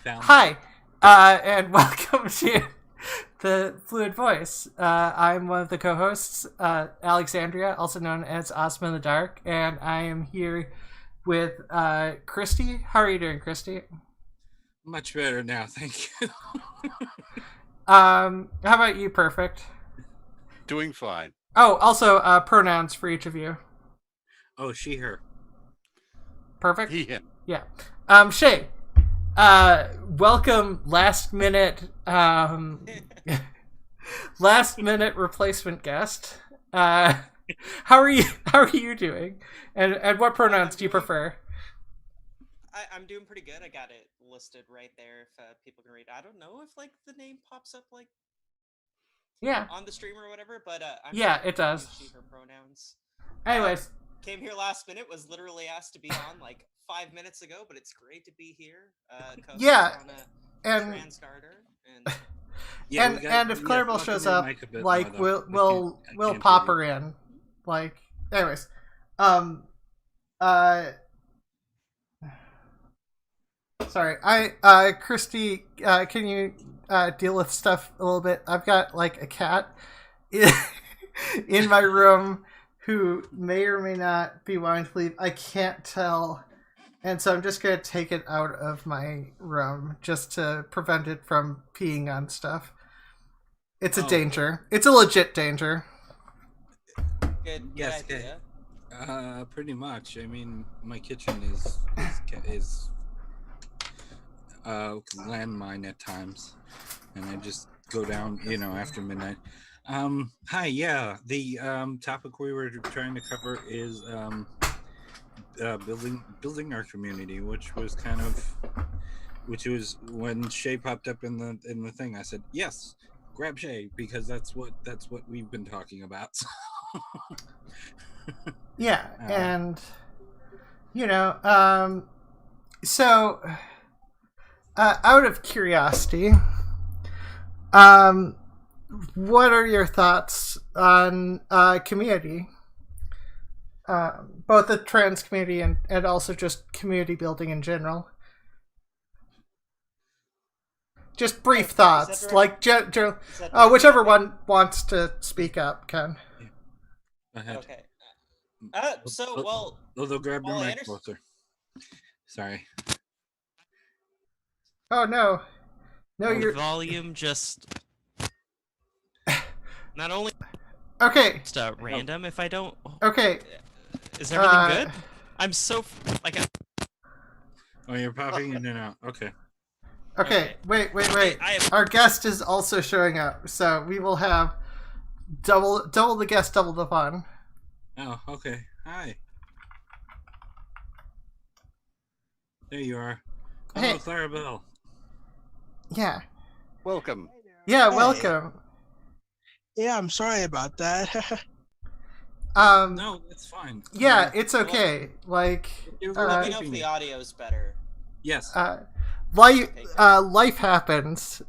found me. Hi, and welcome to the Fluid Voice. I'm one of the co-hosts, Alexandria, also known as Ozma in the Dark, and I am here with Christy. How are you doing, Christy? Much better now, thank you. How about you, Perfict? Doing fine. Oh, also pronouns for each of you. Oh, she, her. Perfect. Yeah. Yeah. Shae. Welcome, last minute replacement guest. How are you? How are you doing? And what pronouns do you prefer? I'm doing pretty good. I got it listed right there if people can read. I don't know if like the name pops up like Yeah. on the stream or whatever, but Yeah, it does. She, her pronouns. Anyways, came here last minute. Was literally asked to be on like 5 minutes ago, but it's great to be here. Yeah, on a and trans garter and. Yeah, and if Clarabelle shows up, like we'll pop her in. Like, anyways, sorry, Christy, can you deal with stuff a little bit? I've got like a cat in my room who may or may not be wanting to leave. I can't tell. And so I'm just going to take it out of my room just to prevent it from peeing on stuff. It's a danger. It's a legit danger. Good Yes, idea. Pretty much. I mean, my kitchen is landmine at times, and I just go down, after midnight. Hi, yeah. The topic we were trying to cover is building our community, which was when Shae popped up in the thing. I said yes, grab Shae, because that's what we've been talking about. Yeah, and so out of curiosity, what are your thoughts on community? Both the trans community and also just community building in general. Just brief thoughts, like whichever one wants to speak up can. Go ahead. Okay. Well, they'll grab your well, mic closer. Sorry. Oh no, your volume just not only okay. Just random. If I don't. Okay. Is everything good? I'm so like. Oh, you're popping in and out. Okay. Okay. Wait. Our guest is also showing up, so we will have double the guest, double the fun. Oh, okay. Hi. There you are. Hello, Hey. Clarabelle. Yeah. Welcome. Yeah, Hey. welcome. Yeah, I'm sorry about that. No, it's fine. Yeah, it's okay. Like, let me know if the audio is better. Yes. life happens.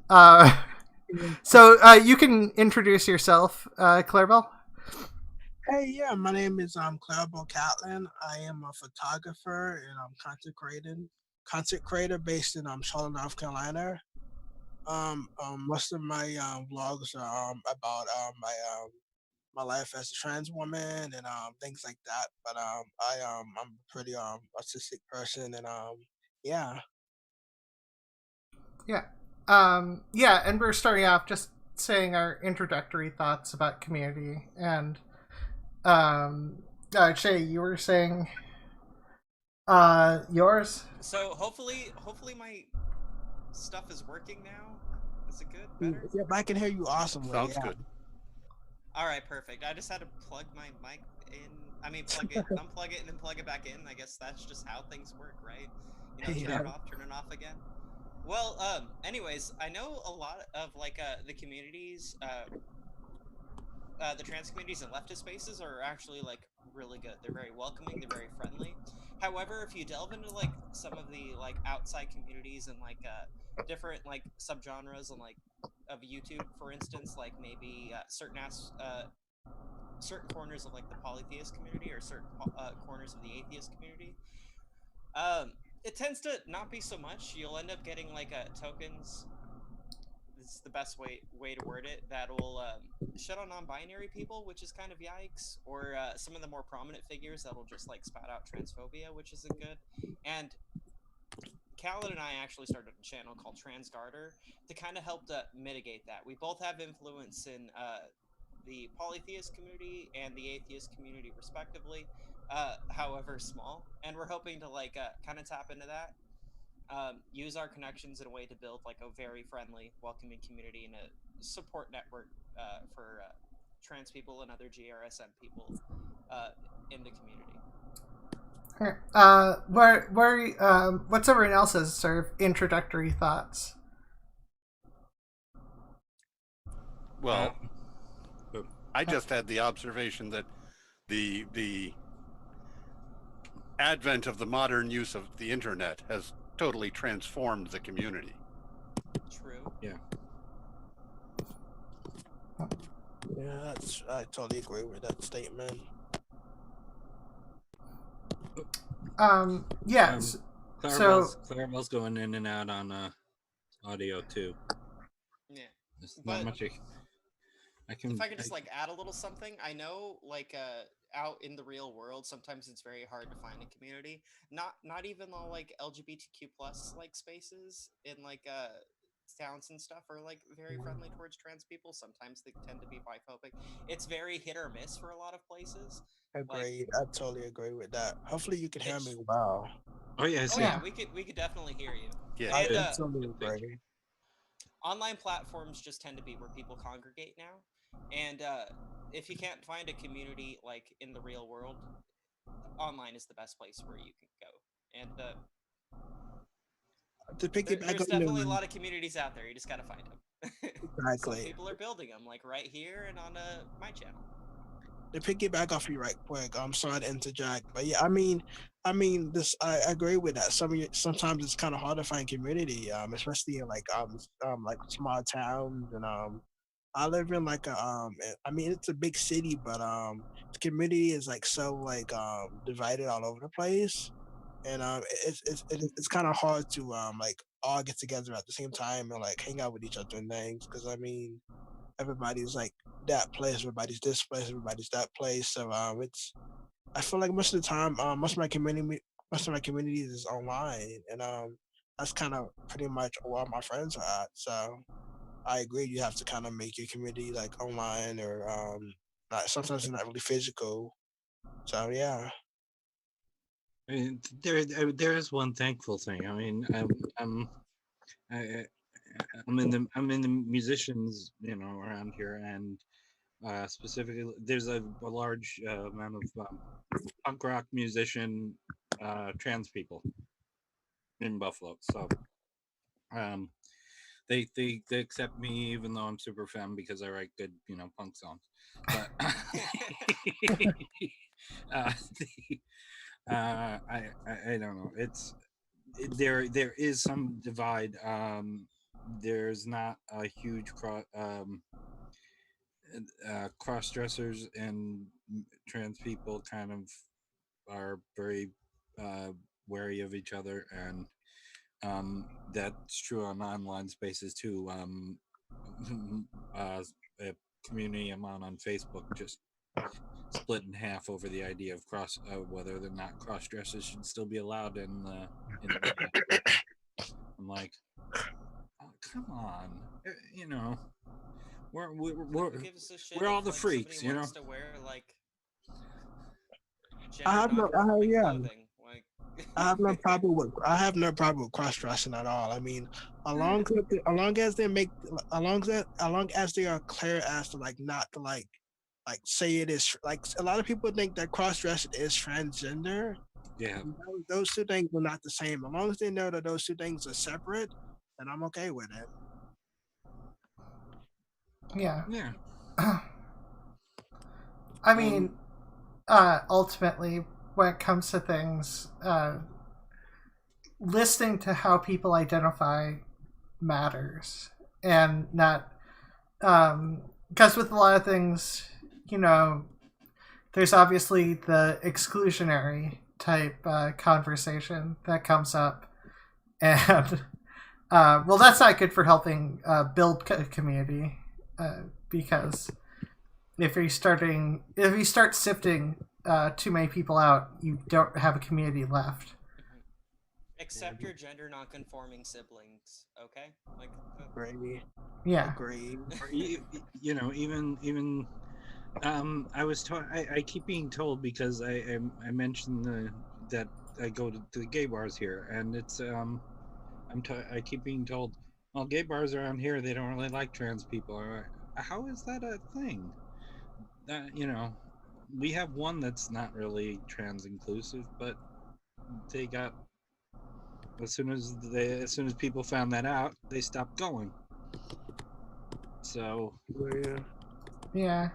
So you can introduce yourself, Clarabelle. Hey, yeah, my name is Clarabelle Catlin. I am a photographer and I'm content creator based in Charlotte, North Carolina. Most of my vlogs are about my life as a trans woman and things like that. But I'm a pretty artistic person and yeah. Yeah. Yeah, and we're starting off just saying our introductory thoughts about community. And Shae, you were saying yours? So hopefully my stuff is working now. Is it good? Better? Yeah, I can hear you awesomely. Sounds yeah. good. All right, perfect. I just had to plug my mic in. I mean, unplug it and then plug it back in. I guess that's just how things work, right? Turn it off, turn it off again. Well, anyways, I know a lot of like the communities, the trans communities and leftist spaces are actually like really good. They're very welcoming. They're very friendly. However, if you delve into like some of the like outside communities and like different like subgenres and like of YouTube, for instance, like maybe certain corners of like the polytheist community or certain corners of the atheist community, it tends to not be so much. You'll end up getting like tokens. This is the best way to word it. That'll shut on non-binary people, which is kind of yikes, or some of the more prominent figures that'll just like spout out transphobia, which isn't good. And Catlin and I actually started a channel called Transgarter to kind of help to mitigate that. We both have influence in the polytheist community and the atheist community, respectively, however small, and we're hoping to like kind of tap into that. Use our connections in a way to build like a very friendly, welcoming community and a support network for trans people and other GRSM people in the community. What's everyone else's sort of introductory thoughts? Well, I just had the observation that the advent of the modern use of the internet has totally transformed the community. True. Yeah. Yeah, I totally agree with that statement. Yes. Clarabelle's going in and out on audio too. Yeah. There's But not much I can. if I could just like add a little something, I know like out in the real world, sometimes it's very hard to find a community. Not even all like LGBTQ plus like spaces in like towns and stuff are like very friendly towards trans people. Sometimes they tend to be biphobic. It's very hit or miss for a lot of places. Agreed. I totally agree with that. Hopefully you can hear me well. Oh yes, Oh yeah. yeah, we could definitely hear you. Yeah. I And, totally agree. online platforms just tend to be where people congregate now, and if you can't find a community like in the real world, online is the best place where you can go. And To pick it back there's up, definitely a lot of communities out there. You just gotta find them. Some Exactly. people are building them, like right here and on my channel. To piggyback off you right quick, I'm sorry to interject, but yeah, this I agree with that. Sometimes it's kind of hard to find community, especially in like small towns, and I live in like it's a big city, but the community is like so like divided all over the place, and it's kind of hard to like all get together at the same time and like hang out with each other and things, because everybody's like that place, everybody's this place, everybody's that place. So I feel like most of the time, most of my communities is online, and that's kind of pretty much where my friends are at. So I agree, you have to kind of make your community like online, or not, sometimes it's not really physical. So yeah. I mean, there is one thankful thing. I mean, I'm in the musicians, around here, and specifically, there's a large amount of punk rock musician trans people in Buffalo. So they accept me even though I'm super femme because I write good punk songs. But I don't know. There is some divide. There's not a huge cross dressers, and trans people kind of are very wary of each other, and that's true on online spaces too. A community I'm on Facebook just split in half over the idea of whether or not cross dressers should still be allowed in the I'm like, oh, come on, we're all the freaks, To wear like I have no, yeah. clothing. Like I have no problem with cross dressing at all. I mean, as long as they are clear as to like not to like say it is, like a lot of people think that cross dressing is transgender. Yeah. Those two things are not the same. As long as they know that those two things are separate, then I'm okay with it. Yeah. Yeah. I mean, ultimately, when it comes to things, listening to how people identify matters, and not because with a lot of things, there's obviously the exclusionary type conversation that comes up, and well, that's not good for helping build a community because if you start sifting too many people out, you don't have a community left. Accept your gender non-conforming siblings, okay? Like, Agree. Yeah. Agree. Or even I was told I keep being told because I mentioned that I go to the gay bars here, and it's I keep being told, well, gay bars around here, they don't really like trans people. How is that a thing? That we have one that's not really trans inclusive, but they got as soon as people found that out, they stopped going. So Yeah.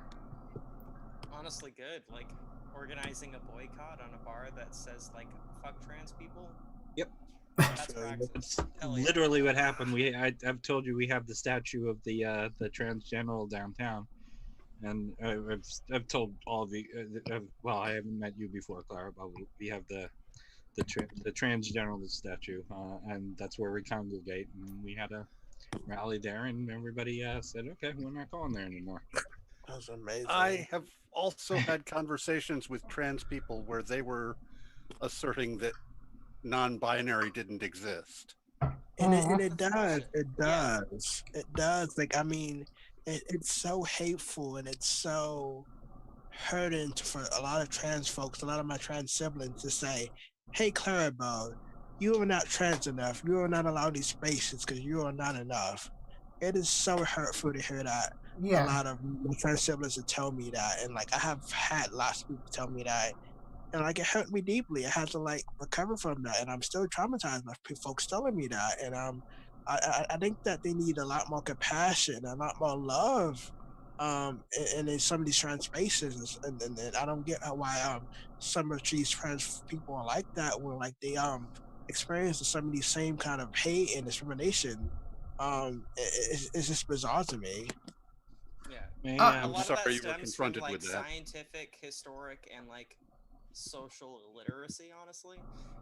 honestly, good. Like organizing a boycott on a bar that says like "fuck trans people." Yep. That's praxis. That's Hell yeah. literally what happened. I've told you we have the statue of the trans general downtown, and I've told all of you. Well, I haven't met you before, Clara, but we have the trans general statue, and that's where we congregate. And we had a rally there, and everybody said, "Okay, we're not going there anymore." That's amazing. I have also had conversations with trans people where they were asserting that non-binary didn't exist. And it That's does. It does. Like, I mean, it's so hateful and it's so hurting for a lot of trans folks, a lot of my trans siblings to say, hey, Clarabelle, you are not trans enough. You are not allowed these spaces because you are not enough. It is so hurtful to hear that. Yeah. A lot of my trans siblings to tell me that. And like, I have had lots of people tell me that. And like, it hurt me deeply. I had to like recover from that. And I'm still traumatized by folks telling me that. And I think that they need a lot more compassion, a lot more love in some of these trans spaces. And I don't get why some of these trans people are like that, where like they experience some of these same kind of hate and discrimination. It's just bizarre to me. Yeah. Yeah, A lot sorry of that you were stems confronted from like with that. scientific, historic, and like social illiteracy, honestly,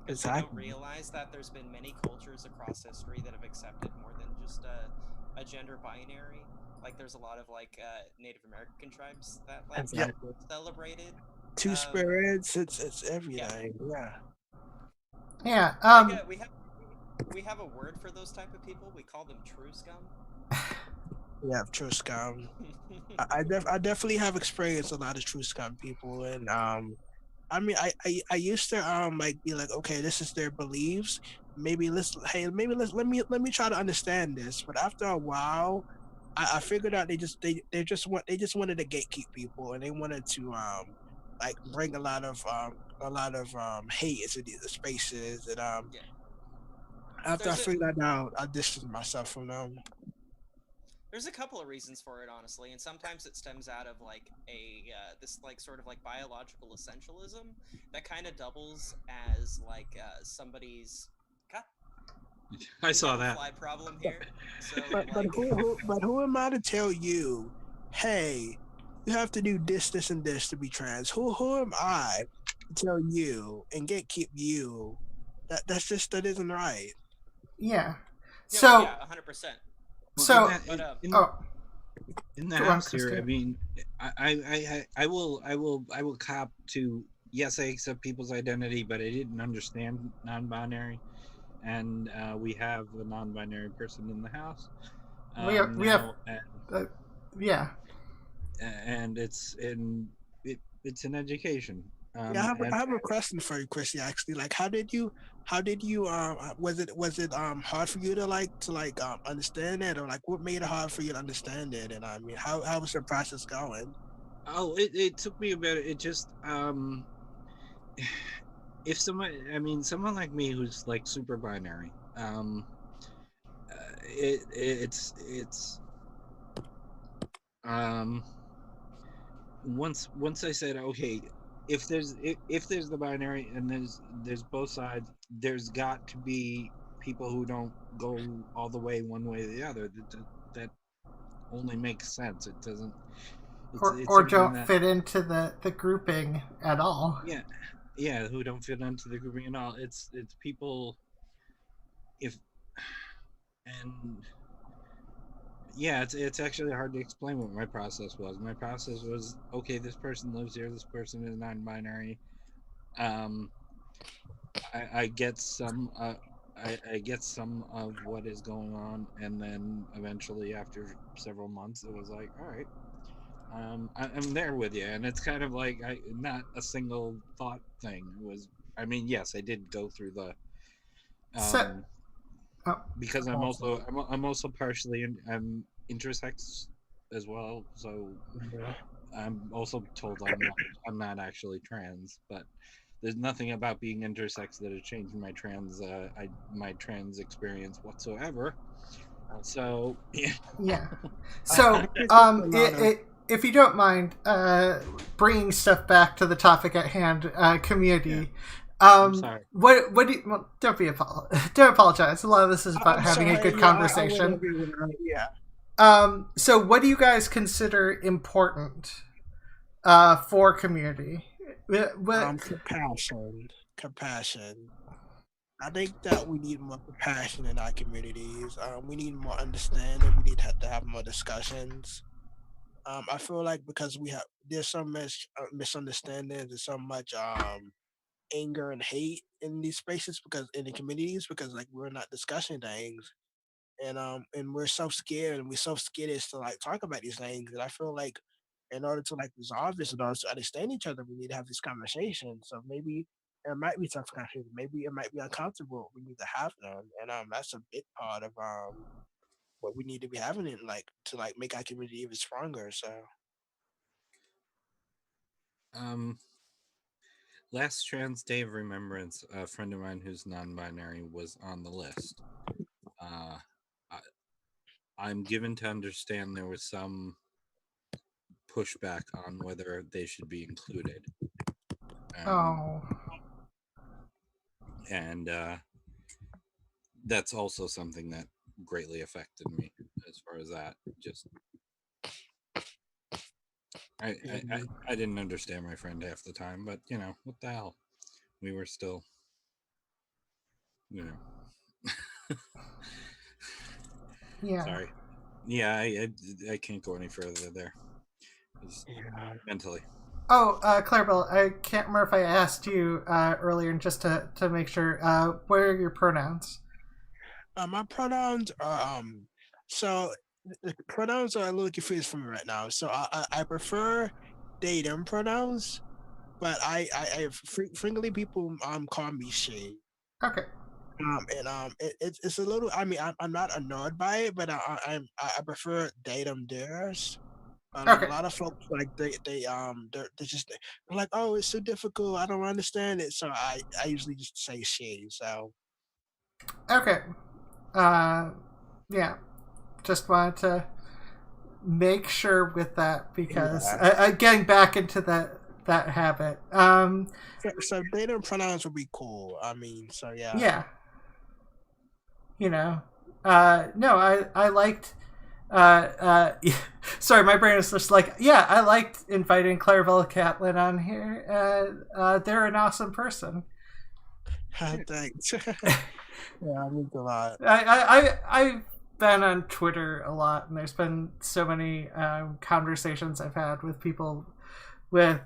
because Exactly. they don't realize that there's been many cultures across history that have accepted more than just a gender binary. Like there's a lot of like Native American tribes that like Exactly. celebrated Two spirits, it's everything. Yeah. like, we have a word for those type of people. We call them true scum. Yeah, true scum. I definitely have experienced a lot of true scum people, and I mean, I used to like be like, okay, this is their beliefs. Let me try to understand this. But after a while, I figured out they just wanted to gatekeep people, and they wanted to like bring a lot of hate into these spaces, and after I figured that out, I distanced myself from them. There's a couple of reasons for it, honestly, and sometimes it stems out of like this like sort of like biological essentialism that kind of doubles as like somebody's I saw that. fly problem here. So, But like, who am I to tell you, hey, you have to do this, and this to be trans? Who am I to tell you and gatekeep you? That isn't right. Yeah. yeah, So. yeah, 100%. So. In the Go on, house here, Christy. I mean, I will cop to, yes, I accept people's identity, but I didn't understand non-binary, and we have a non-binary person in the house. Yeah. And it's an education. Yeah, I have a question for you, Christy. Actually, like, how did you was it hard for you to understand it, or like what made it hard for you to understand it? And I mean, how was the process going? Oh, it took me a bit. It just if someone like me who's like super binary, it's once I said, okay, if there's the binary and there's both sides, there's got to be people who don't go all the way one way or the other. That only makes sense. It doesn't. Or don't fit into the grouping at all. Yeah, yeah, who don't fit into the group and all. It's people if and yeah, it's actually hard to explain what my process was. My process was okay. This person lives here. This person is non-binary. Um, I get some. I get some of what is going on, and then eventually, after several months, it was like, all right, I'm there with you, and it's kind of like not a single thought thing. It was, I mean, yes, I did go through the So, oh, because I'm also partially I'm intersex as well, so I'm also told I'm not actually trans, but there's nothing about being intersex that has changed my trans experience whatsoever. So yeah. yeah. I So, think it's just a lot of if you don't mind, bringing stuff back to the topic at hand, community. I'm sorry. What do you, well, don't apologize. A lot of this is about I'm having a sorry, good yeah, I conversation. would agree with her, yeah. So what do you guys consider important for community? What, Compassion. I think that we need more compassion in our communities. We need more understanding. We need to have more discussions. I feel like because there's so much misunderstanding, there's so much anger and hate in these spaces because in the communities because like we're not discussing things and we're so scared and we're so scared to like talk about these things and I feel like in order to like resolve this in order to understand each other we need to have this conversation so maybe it might be tough conversations maybe it might be uncomfortable we need to have them and that's a big part of what we need to be having it like to like make our community even stronger so Um, last Trans Day of Remembrance, a friend of mine who's non-binary was on the list. Uh, I, I'm given to understand there was some pushback on whether they should be included. oh, And that's also something that greatly affected me as far as that. Just I didn't understand my friend half the time, but you know what the hell, we were still, you know. yeah. Sorry. Yeah, I can't go any further there. Just yeah. mentally. Oh, Clarabelle, I can't remember if I asked you earlier, and just to make sure, what are your pronouns? My pronouns are so the pronouns are a little confused for me right now. So I prefer they them pronouns, but frequently people call me Shae. Okay. It's a little. I mean, I'm not annoyed by it, but I prefer they them theirs. Like a Okay. lot of folks, like they're just they're like, oh, it's so difficult. I don't understand it. So I usually just say Shae. So Okay. Yeah. Just wanted to make sure with that because yeah. getting back into that habit. So they them pronouns would be cool. I mean, so yeah. Yeah. You know. No, I liked. Sorry, my brain is just like, yeah, I liked inviting Clarabelle Catlin on here. They're an awesome person. Thanks. Yeah, I mean a lot. I've been on Twitter a lot, and there's been so many conversations I've had with people with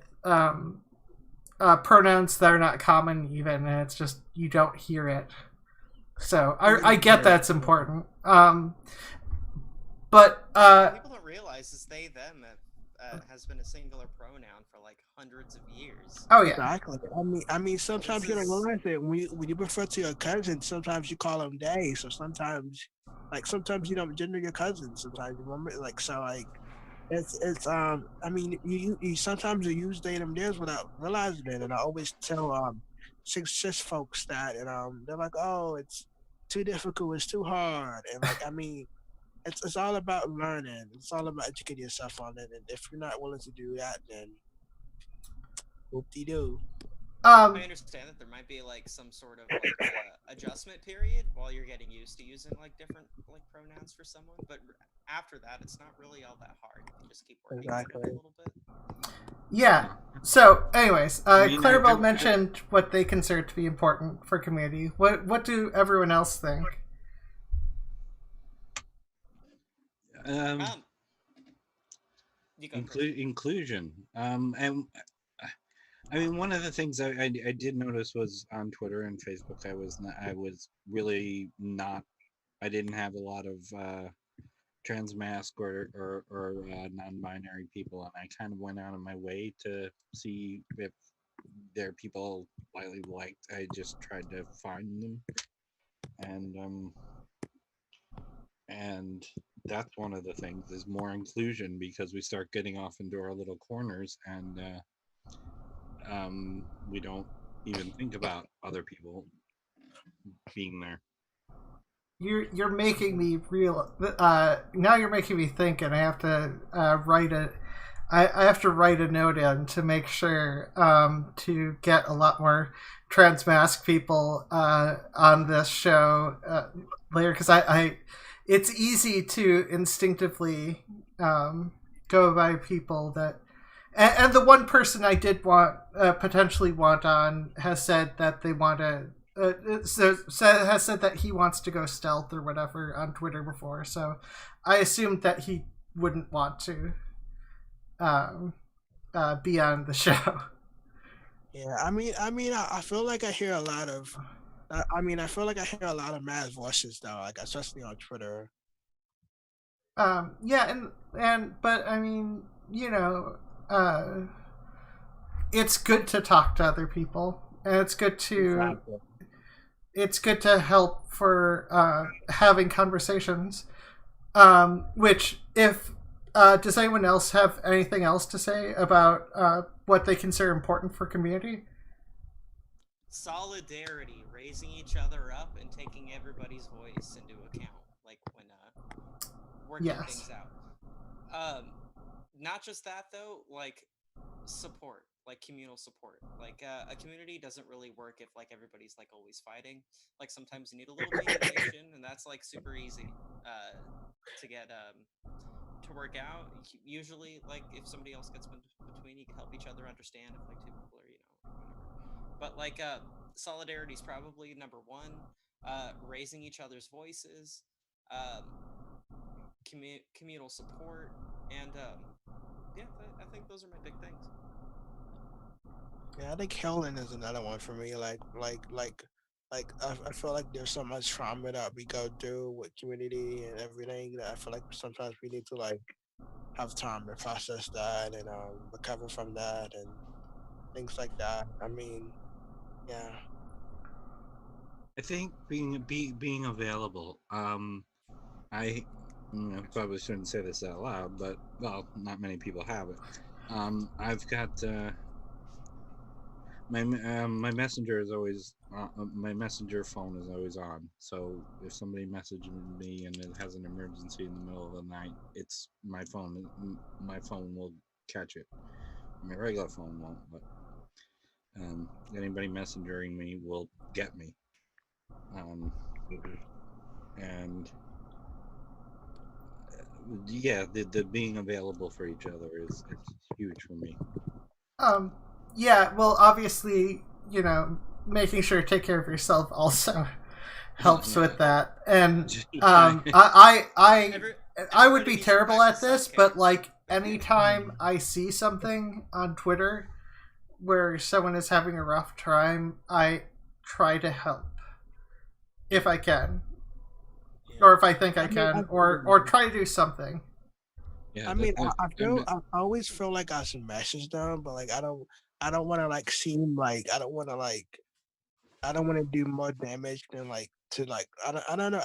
pronouns that are not common, even, and it's just you don't hear it. So I get that's important. But What people don't realize is they them has been a singular pronoun for like hundreds of years. oh yeah, Exactly. I mean, sometimes you don't realize it when you refer to your cousin. Sometimes you call them they. So sometimes you don't gender your cousin. Sometimes you remember, like so, like it's. I mean, you sometimes you use they them theirs without realizing it. And I always tell cis folks that, and they're like, oh, it's too difficult. It's too hard. And like, I mean. It's all about learning. It's all about educating yourself on it. And if you're not willing to do that, then whoop de doo. I understand that there might be like some sort of like adjustment period while you're getting used to using like different like pronouns for someone, but after that, it's not really all that hard. You can just keep working on it a little bit. Yeah. So, anyways, I mean, Clarabelle mentioned what they consider to be important for community. What do everyone else think? Inclusion. And I mean, one of the things I did notice was on Twitter and Facebook, I was really not. I didn't have a lot of trans mask or non-binary people, and I kind of went out of my way to see if there are people I liked. I just tried to find them, and that's one of the things is more inclusion, because we start getting off into our little corners, and we don't even think about other people being there. You're making me real. Now you're making me think, and I have to write it. I have to write a note in to make sure to get a lot more trans mask people on this show later, because it's easy to instinctively go by people that. And the one person I did want potentially want on has said that they want to. Has said that he wants to go stealth or whatever on Twitter before, so I assumed that he wouldn't want to be on the show. Yeah, I feel like I hear a lot of. I feel like I hear a lot of mad voices though, like especially on Twitter. Yeah, but I mean, it's good to talk to other people, and it's good to. Exactly. It's good to help for having conversations. Which, if does anyone else have anything else to say about what they consider important for community? Solidarity, raising each other up, and taking everybody's voice into account, like when working things out. Not just that though, like support, like communal support. Like a community doesn't really work if like everybody's like always fighting. Like sometimes you need a little mediation, and that's like super easy to get to work out. Usually, like if somebody else gets between, you can help each other understand if like two people are whatever. But like solidarity is probably number one. Raising each other's voices, communal support, and yeah, I think those are my big things. Yeah, I think healing is another one for me. I feel like there's so much trauma that we go through with community and everything that I feel like sometimes we need to like have time to process that and recover from that and things like that. I mean, yeah. I think being available. I probably shouldn't say this out loud, but well, not many people have it. I've got my messenger is always my messenger phone is always on. So if somebody messages me and it has an emergency in the middle of the night, it's my phone. My phone will catch it. My regular phone won't, but anybody messengering me will get me. And yeah, the being available for each other is huge for me. Yeah, well, obviously, making sure to take care of yourself also helps with that. And I would be terrible at this, but like anytime I see something on Twitter where someone is having a rough time, I try to help if I can, or if I think I can, or try to do something. Yeah, I always feel like I should message them, but like I don't want to like seem like I don't want to do more damage than like to like I don't know.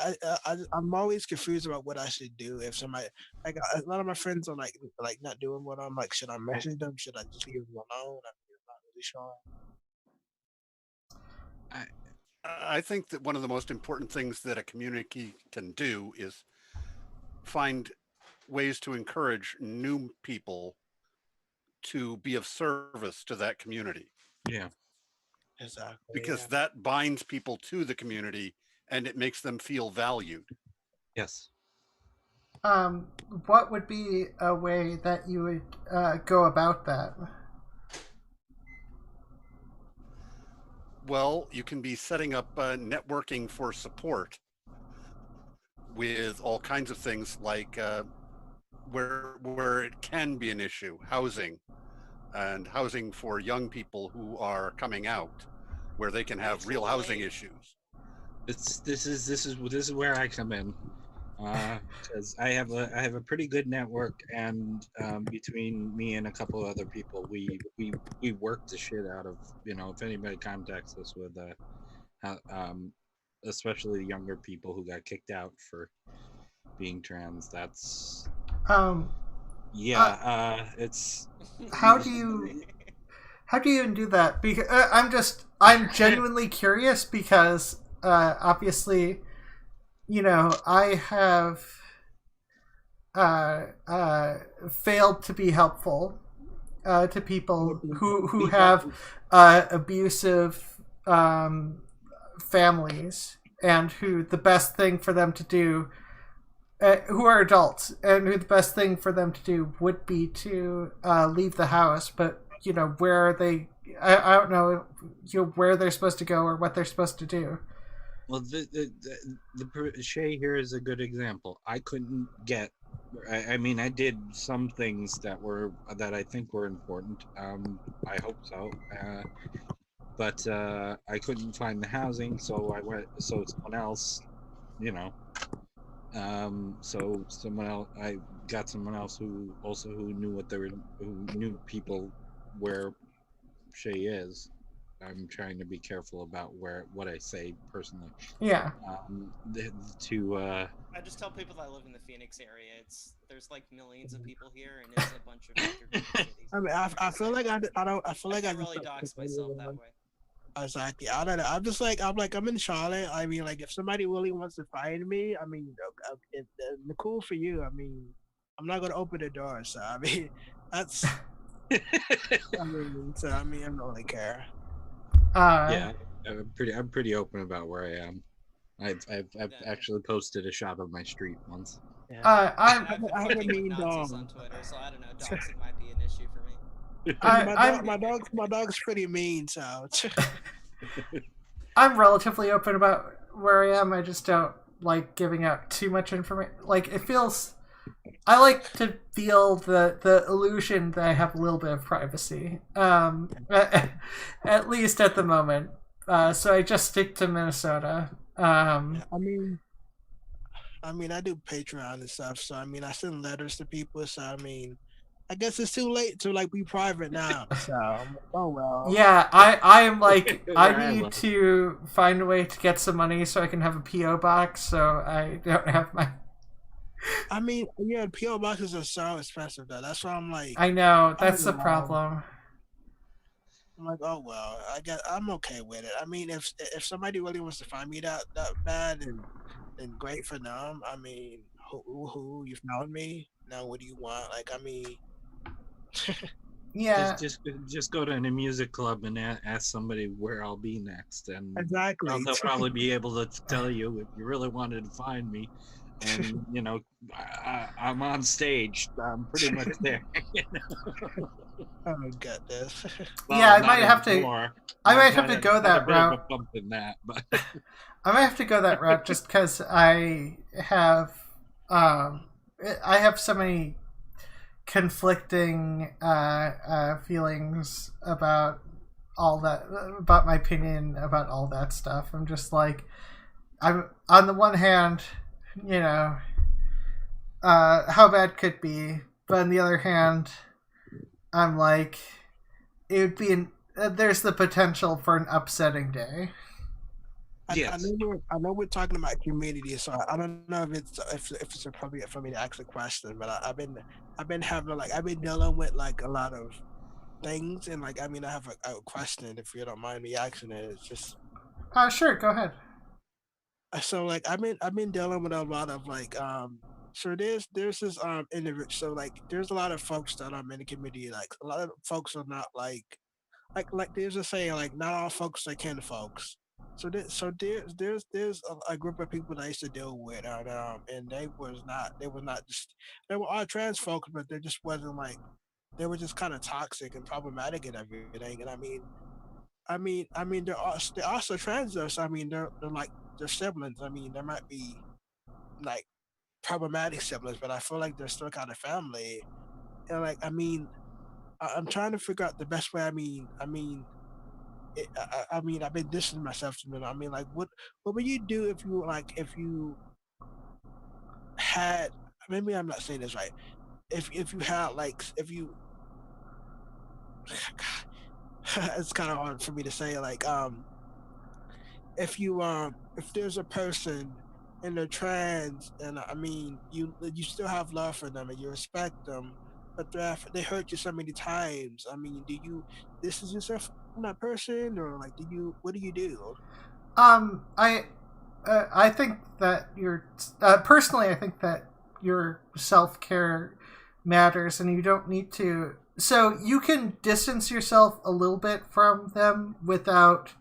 I'm always confused about what I should do if somebody like a lot of my friends are like not doing what I'm like. Should I message them? Should I just leave them alone? I'm not really sure. I think that one of the most important things that a community can do is find ways to encourage new people to be of service to that community. Yeah. Exactly. because yeah. that binds people to the community and it makes them feel valued. Yes. What would be a way that you would go about that? Well, you can be setting up networking for support with all kinds of things like where it can be an issue, housing, and housing for young people who are coming out, where they can have real housing issues. This is where I come in, because I have a pretty good network, and between me and a couple of other people, we work the shit out of, if anybody contacts us with especially younger people who got kicked out for being trans. That's Um, it's how do you even do that? Because I'm genuinely curious because obviously, I have failed to be helpful to people who have abusive families, and who the best thing for them to do, who are adults, and who the best thing for them to do would be to leave the house, but where are they? I don't know, where they're supposed to go or what they're supposed to do. Well, the Shae here is a good example. I couldn't get. I mean, I did some things that I think were important. I hope so. But I couldn't find the housing, so I went. So someone else, so someone else. I got someone else who knew who knew people where Shae is. I'm trying to be careful about what I say personally. Yeah. I just tell people that I live in the Phoenix area. There's like millions of people here, and it's a bunch of interconnected cities. I mean, I feel like I don't. I feel like I really dox myself that way. Exactly. I don't know. I'm in Charlotte. I mean, like, if somebody really wants to find me, I mean, it's cool for you. I mean, I'm not gonna open the door, so I mean, that's. I don't really care. Yeah, I'm pretty open about where I am. I've actually posted a shot of my street once. Yeah. I'm I have a mean dog on Twitter, so I don't know. Doxing might be an issue for me. My dog's pretty mean, so. I'm relatively open about where I am. I just don't like giving out too much information. Like, it feels. I like to feel the illusion that I have a little bit of privacy, at least at the moment. So I just stick to Minnesota. I mean, I do Patreon and stuff, so I mean, I send letters to people. So I mean, I guess it's too late to like be private now. So I'm like, oh well. Yeah, I am like, I need to find a way to get some money so I can have a PO box. So I don't have my. I mean, yeah, PO boxes are so expensive though. That's why I'm like. I know, that's the problem. I'm like, oh well, I'm okay with it. I mean, if somebody really wants to find me that bad, and great for them. I mean, who you found me? Now what do you want? Like, I mean. Yeah. Just go to a music club and ask somebody where I'll be next, and exactly they'll probably be able to tell you if you really wanted to find me. And I'm on stage. I'm pretty much there. Oh goodness. Well, yeah, I might have to. I might have to go that route. Bump in that, but I might have to go that route just because I have so many conflicting feelings about all that, about my opinion about all that stuff. I'm just like, I'm on the one hand, how bad could be, but on the other hand, I'm like, it would be there's the potential for an upsetting day. Yes. I know we're talking about community, so I don't know if it's appropriate for me to ask a question, but I've been dealing with like a lot of things, and like, I mean, I have a question, if you don't mind me asking it. It's just Sure, go ahead. So like, I've been dealing with a lot of like so there's this individual, so like there's a lot of folks that I'm in the community, like a lot of folks are not like like there's a saying like not all folks are kin folks. There's a group of people that I used to deal with, and they were not just they were all trans folks, but they just wasn't like they were just kind of toxic and problematic and everything. And they're also trans though. So I mean they're like they're siblings. I mean there might be like problematic siblings, but I feel like they're still kind of family. And like I'm trying to figure out the best way. I've been distancing myself from them. I mean, like, what would you do if you had maybe I'm not saying this right. If you had like if you it's kind of hard for me to say like if there's a person and they're trans and I mean you still have love for them and you respect them, but they hurt you so many times. I mean, do you distance yourself from that person or like do you what do you do? Um, I I think that your personally, I think that your self care matters, and you don't need to. So you can distance yourself a little bit from them without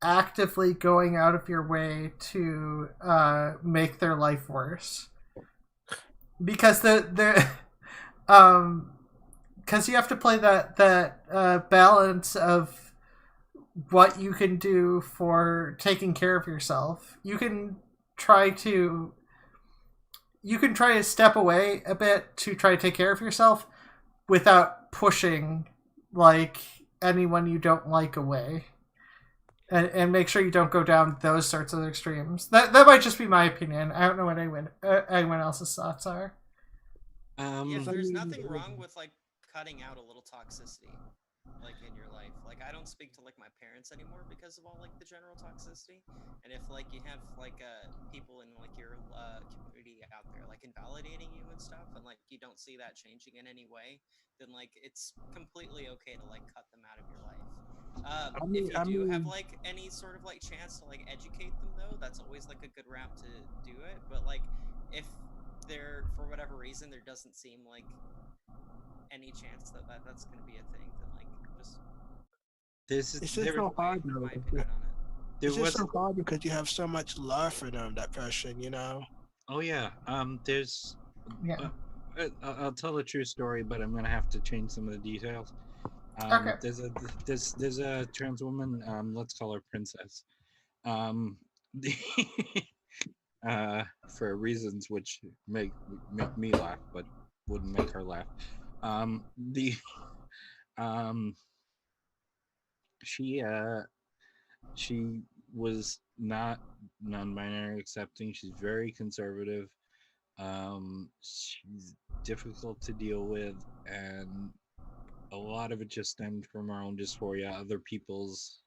actively going out of your way to make their life worse, because the because you have to play that balance of what you can do for taking care of yourself. Try to you can try to step away a bit to try to take care of yourself without pushing like anyone you don't like away, and make sure you don't go down those sorts of extremes. That might just be my opinion. I don't know what anyone else's thoughts are. Yeah, Um, there's nothing wrong with like cutting out a little toxicity, like in your life. Like I don't speak to like my parents anymore because of all like the general toxicity. And if like you have like people in like your community out there like invalidating you and stuff, and like you don't see that changing in any way, then like it's completely okay to like cut them out of your life. If you I do have mean, like any sort of like chance to like educate them though, that's always like a good route to do it. But like if there for whatever reason there doesn't seem like any chance that's going to be a thing, then like just there's it's just there so away hard in though. my opinion on it. there It's just was so hard because you have so much love for them, that person, you know. oh yeah there's Yeah. I'll tell a true story, but I'm gonna have to change some of the details. Okay. There's a trans woman. Let's call her Princess. Um, the, for reasons which make me laugh, but wouldn't make her laugh. The um, she she was not non-binary accepting. She's very conservative. She's difficult to deal with, and a lot of it just stemmed from her own dysphoria. Other people's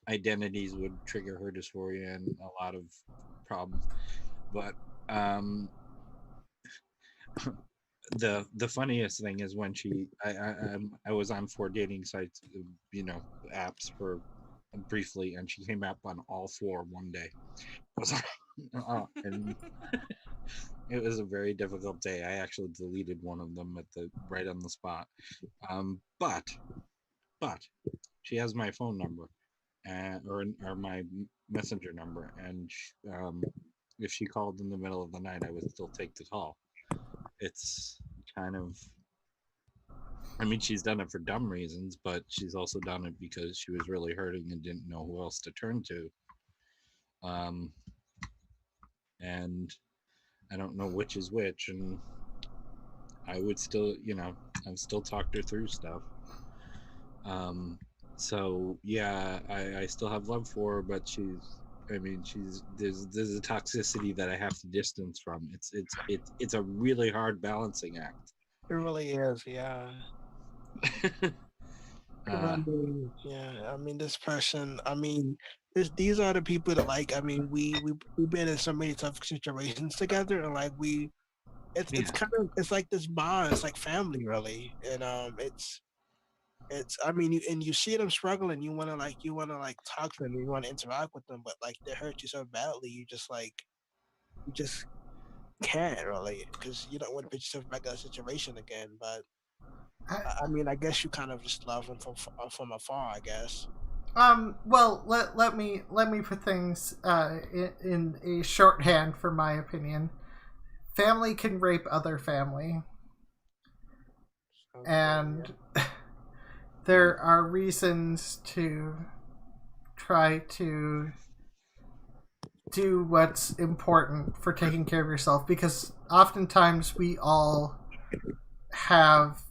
identities would trigger her dysphoria and a lot of problems. But the funniest thing is when I was on 4 dating sites, apps for briefly, and she came up on all 4 one day. And it was a very difficult day. I actually deleted one of them right on the spot. But she has my phone number, or my messenger number, and if she called in the middle of the night, I would still take the call. It's kind of, I mean, she's done it for dumb reasons, but she's also done it because she was really hurting and didn't know who else to turn to. And I don't know which is which, and I would still, I've still talked her through stuff. So yeah, I still have love for her, but there's a toxicity that I have to distance from. It's a really hard balancing act. It really is, yeah. Yeah. I mean, this person. I mean, these are the people that like. I mean, we've been in so many tough situations together, and like it's Yeah. kind of it's like this bond. It's like family, really, and it's. I mean, you see them struggling. You want to like talk to them. You want to interact with them, but like they hurt you so badly, you just can't really because you don't want to put yourself back in that situation again. But I mean, I guess you kind of just love them from afar, I guess. Well, let me put things in a shorthand for my opinion. Family can rape other family, and there are reasons to try to do what's important for taking care of yourself, because oftentimes we all have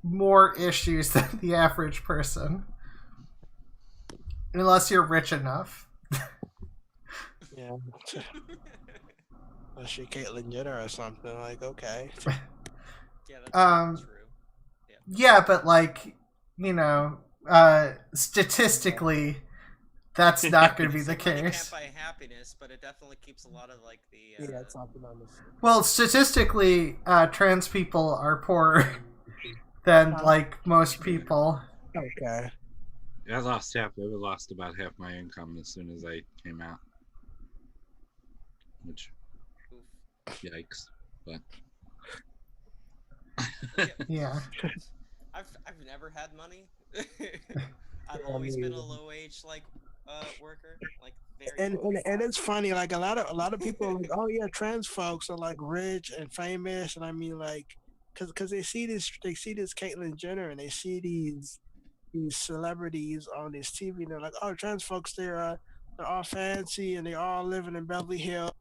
more issues than the average person, unless you're rich enough. Yeah. Unless you're Caitlyn Jenner or something, like, okay. Yeah, that's true. Yeah, but like, you know, statistically, that's not going to be the Money case. can't buy happiness, but it definitely keeps a lot of like the. Yeah, it's something on this. Well, statistically, trans people are poorer than like most people. Okay. I lost about half my income as soon as I came out. Which, yikes! But Yeah. I've never had money. I've always been a low wage worker, like very. And it's funny, like a lot of people are like, oh yeah, trans folks are like rich and famous, and I mean like, cause they see this Caitlyn Jenner and they see these celebrities on this TV, and they're like, oh, trans folks, they're all fancy and they're all living in Beverly Hills.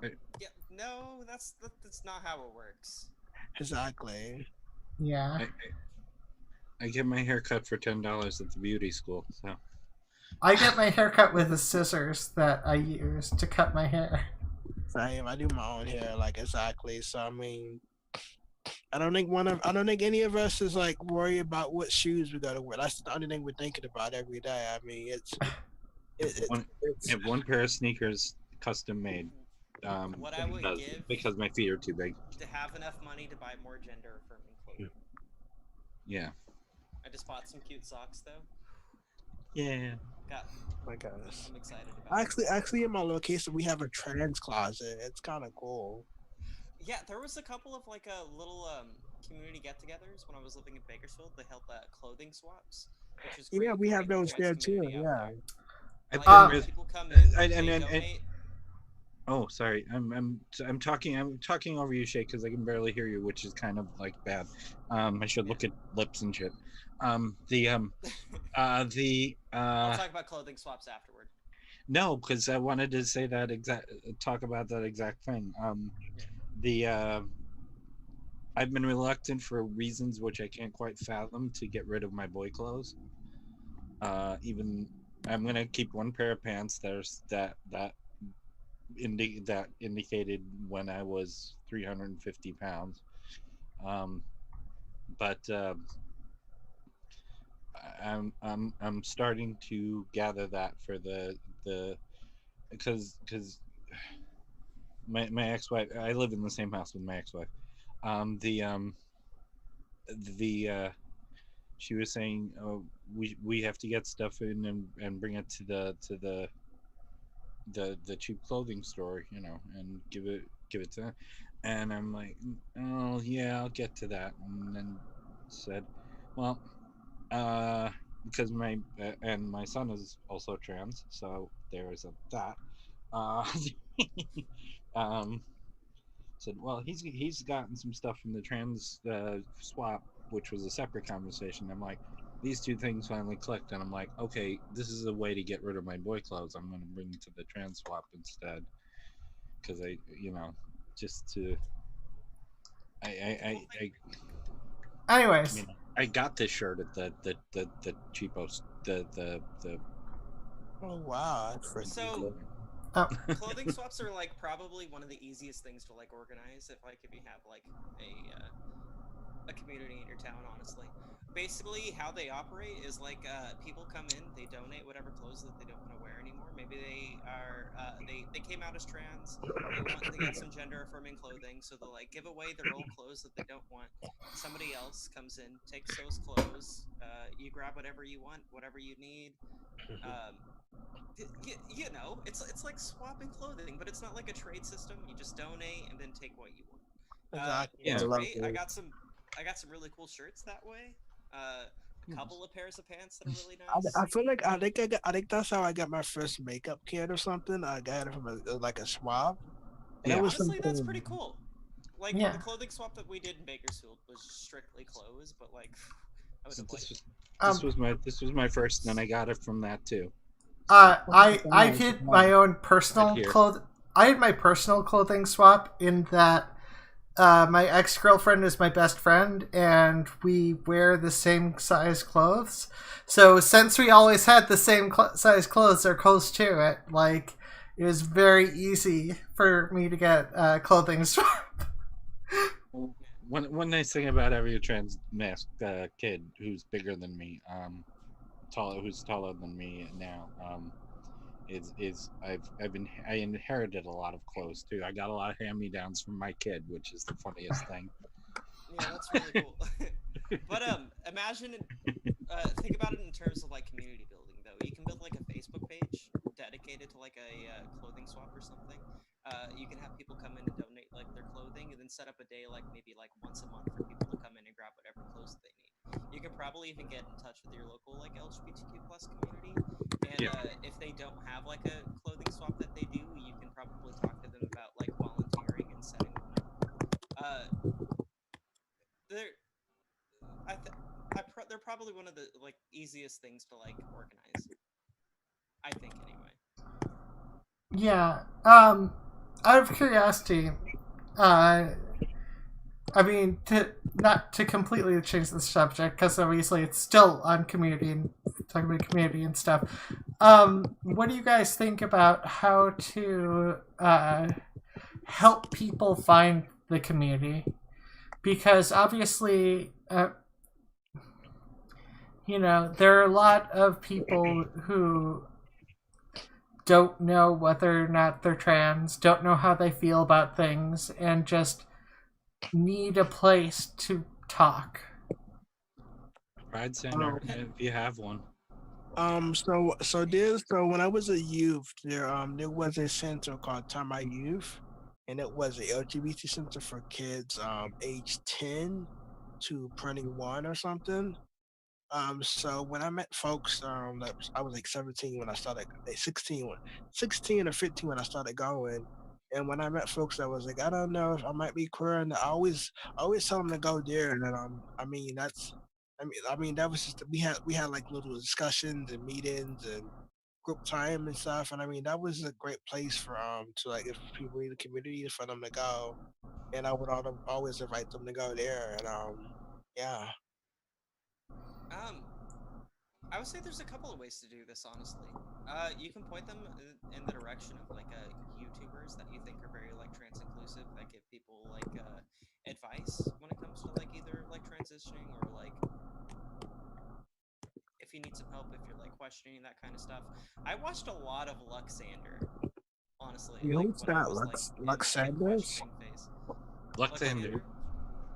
Yeah, no, that's not how it works. Exactly. Yeah. I get my hair cut for $10 at the beauty school. So I get my hair cut with the scissors that I use to cut my hair. Same. I do my own hair, like exactly. So I mean, I don't think any of us is like worried about what shoes we gotta wear. That's the only thing we're thinking about every day. I mean, it's one pair of sneakers custom made. What I would give because my feet are too big to have enough money to buy more gender affirming clothing. Yeah. I just bought some cute socks though. Yeah. My goodness. I'm excited about Actually, in my location, we have a trans closet. It's kind of cool. Yeah, there was a couple of like little community get-togethers when I was living in Bakersfield. They held clothing swaps, which is great. Yeah, we have those there too. Yeah. People come in, they donate. Oh, sorry. I'm talking over you, Shae, because I can barely hear you, which is kind of like bad. I should look at lips and shit. I'll talk about clothing swaps afterward. No, because I wanted to say talk about that exact thing. I've been reluctant for reasons which I can't quite fathom to get rid of my boy clothes. Even I'm gonna keep one pair of pants that indicated when I was 350 pounds. But I'm starting to gather that for the because my ex-wife, I live in the same house with my ex-wife. She was saying, oh, we have to get stuff in and bring it to the cheap clothing store, and give it to them. And I'm like, oh yeah, I'll get to that. And then said, well, because my son is also trans, so there is that. Said, well, he's gotten some stuff from the trans swap, which was a separate conversation. I'm like, these two things finally clicked, and I'm like, okay, this is a way to get rid of my boy clothes. I'm going to bring it to the trans swap instead, because just to Anyways, I got this shirt at the cheapos the Oh wow, that's freaking So cool. clothing swaps are like probably one of the easiest things to like organize if you have like a community in your town, honestly. Basically how they operate is like people come in, they donate whatever clothes that they don't want to wear anymore. Maybe they are they came out as trans, they want to get some gender affirming clothing, so they'll like give away their old clothes that they don't want. Somebody else comes in, takes those clothes, you grab whatever you want, whatever you need. It's like swapping clothing, but it's not like a trade system. You just donate and then take what you want. Exactly. Yeah. I It's love great. it. I got some really cool shirts that way. A couple of pairs of pants that are really nice. I feel like I think that's how I got my first makeup kit or something. I got it from like a swap, and Yeah. it was Honestly, that's something. pretty cool. Like Yeah. the clothing swap that we did in Bakersfield was strictly clothes, but like I would So have this liked. was Um, this was my first, and then I got it from that too. I did my own personal here. I had my personal clothing swap in that my ex girlfriend is my best friend, and we wear the same size clothes. So since we always had the same size clothes or close to it, like it was very easy for me to get clothing swap. One nice thing about having a trans masked kid who's bigger than me, who's taller than me now, is I inherited a lot of clothes too. I got a lot of hand me downs from my kid, which is the funniest thing. Yeah, that's really cool. But imagine, think about it in terms of like community building though. You can build like a Facebook page dedicated to like a clothing swap or something. You can have people come in and donate like their clothing, and then set up a day like maybe like once a month for people to come in and grab whatever clothes they need. You can probably even get in touch with your local like LGBTQ plus community, and if they don't have like a clothing swap that they do, you can probably talk to them about like volunteering and setting one up. They're they're probably one of the like easiest things to like organize. I think anyway. Yeah. Out of curiosity, I mean, not to completely change the subject, because obviously it's still on community and talking about community and stuff. What do you guys think about how to help people find the community? Because obviously, there are a lot of people who don't know whether or not they're trans, don't know how they feel about things, and just need a place to talk. Pride Center, if you have one. So when I was a youth, there was a center called Time My Youth, and it was a LGBT center for kids age 10 to 21 or something. So when I met folks, I was like 17 when I started, 16 or 15 when I started going. And when I met folks that was like, I don't know if I might be queer, and I always tell them to go there. And then, that was just we had like little discussions and meetings and group time and stuff. And I mean, that was a great place for to like if people in the community for them to go. And I would always invite them to go there. And yeah. Um, I would say there's a couple of ways to do this, honestly. You can point them in the direction of like YouTubers that you think are very like trans inclusive, that give people like advice when it comes to like either like transitioning or like if you need some help, if you're like questioning that kind of stuff. I watched a lot of Luxander, honestly. You Like know when I was like in the Sanders? questioning phase. Luxander.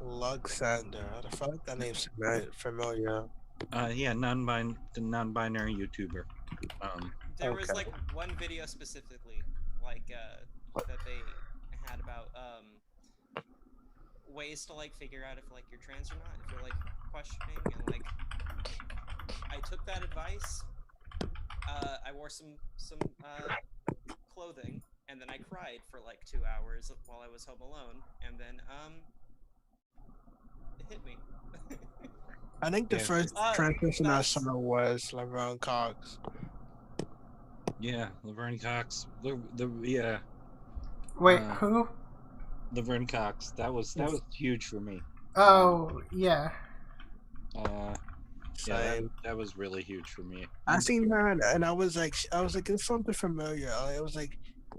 Luxander. I feel like that name's familiar. Yeah, the non-binary YouTuber. There was Okay. like one video specifically, like that they had about ways to like figure out if like you're trans or not, if you're like questioning, and like I took that advice. I wore some clothing, and then I cried for like 2 hours while I was home alone, and then it hit me. I think the first transition I saw was Laverne Cox. Yeah, Laverne Cox. Wait, who? Laverne Cox. That was huge for me. Oh, yeah. Yeah, that was really huge for me. I seen her and I was like, it's something familiar. It was like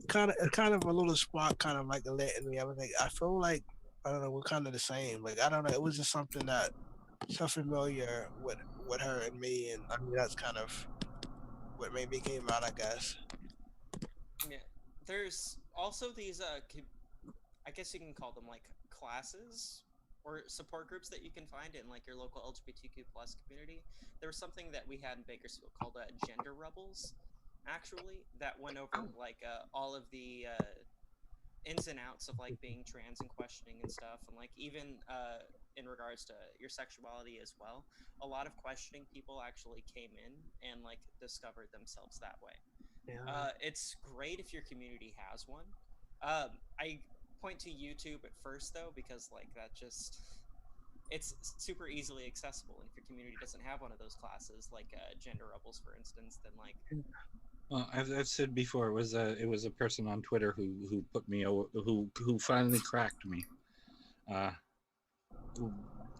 kind of a little spark, kind of like lit in me. I was like, I feel like I don't know, we're kind of the same. Like I don't know, it was just something that so familiar with her and me, and I mean that's kind of what made me came out, I guess. Yeah, there's also these I guess you can call them like classes or support groups that you can find in like your local LGBTQ plus community. There was something that we had in Bakersfield called Gender Rebels, actually, that went over like all of the ins and outs of like being trans and questioning and stuff, and like even in regards to your sexuality as well, a lot of questioning people actually came in and like discovered themselves that way. It's great if your community has one. I point to YouTube at first though, because like that just, it's super easily accessible, and if your community doesn't have one of those classes, like gender rebels for instance, then like Well, I've said before, it was a person on Twitter who put me who finally cracked me.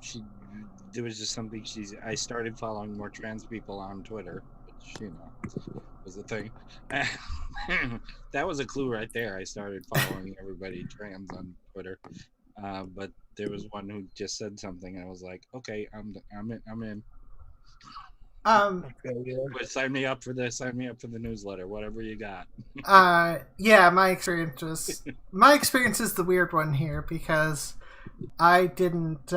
She there was just something I started following more trans people on Twitter, which was the thing. That was a clue right there. I started following everybody trans on Twitter, but there was one who just said something, and I was like, okay, I'm in. But sign me up for this. Sign me up for the newsletter. Whatever you got. Yeah, my experience is the weird one here because I didn't.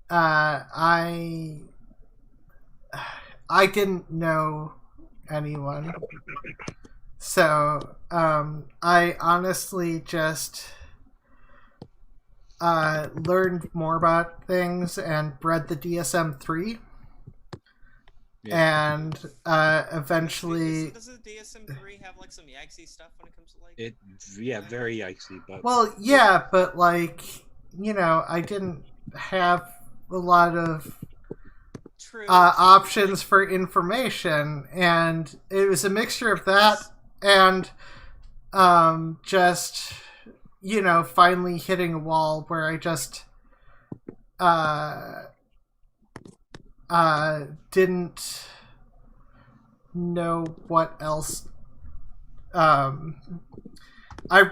I didn't know anyone, so I honestly just learned more about things and bred the DSM-3. Yeah. And eventually... Does the DSM-3 have like some yikesy stuff when it comes to like... Very yikesy, but... Well, yeah, but like, I didn't have a lot of options for information, and it was a mixture of that and just... finally hitting a wall where I just didn't know what else. I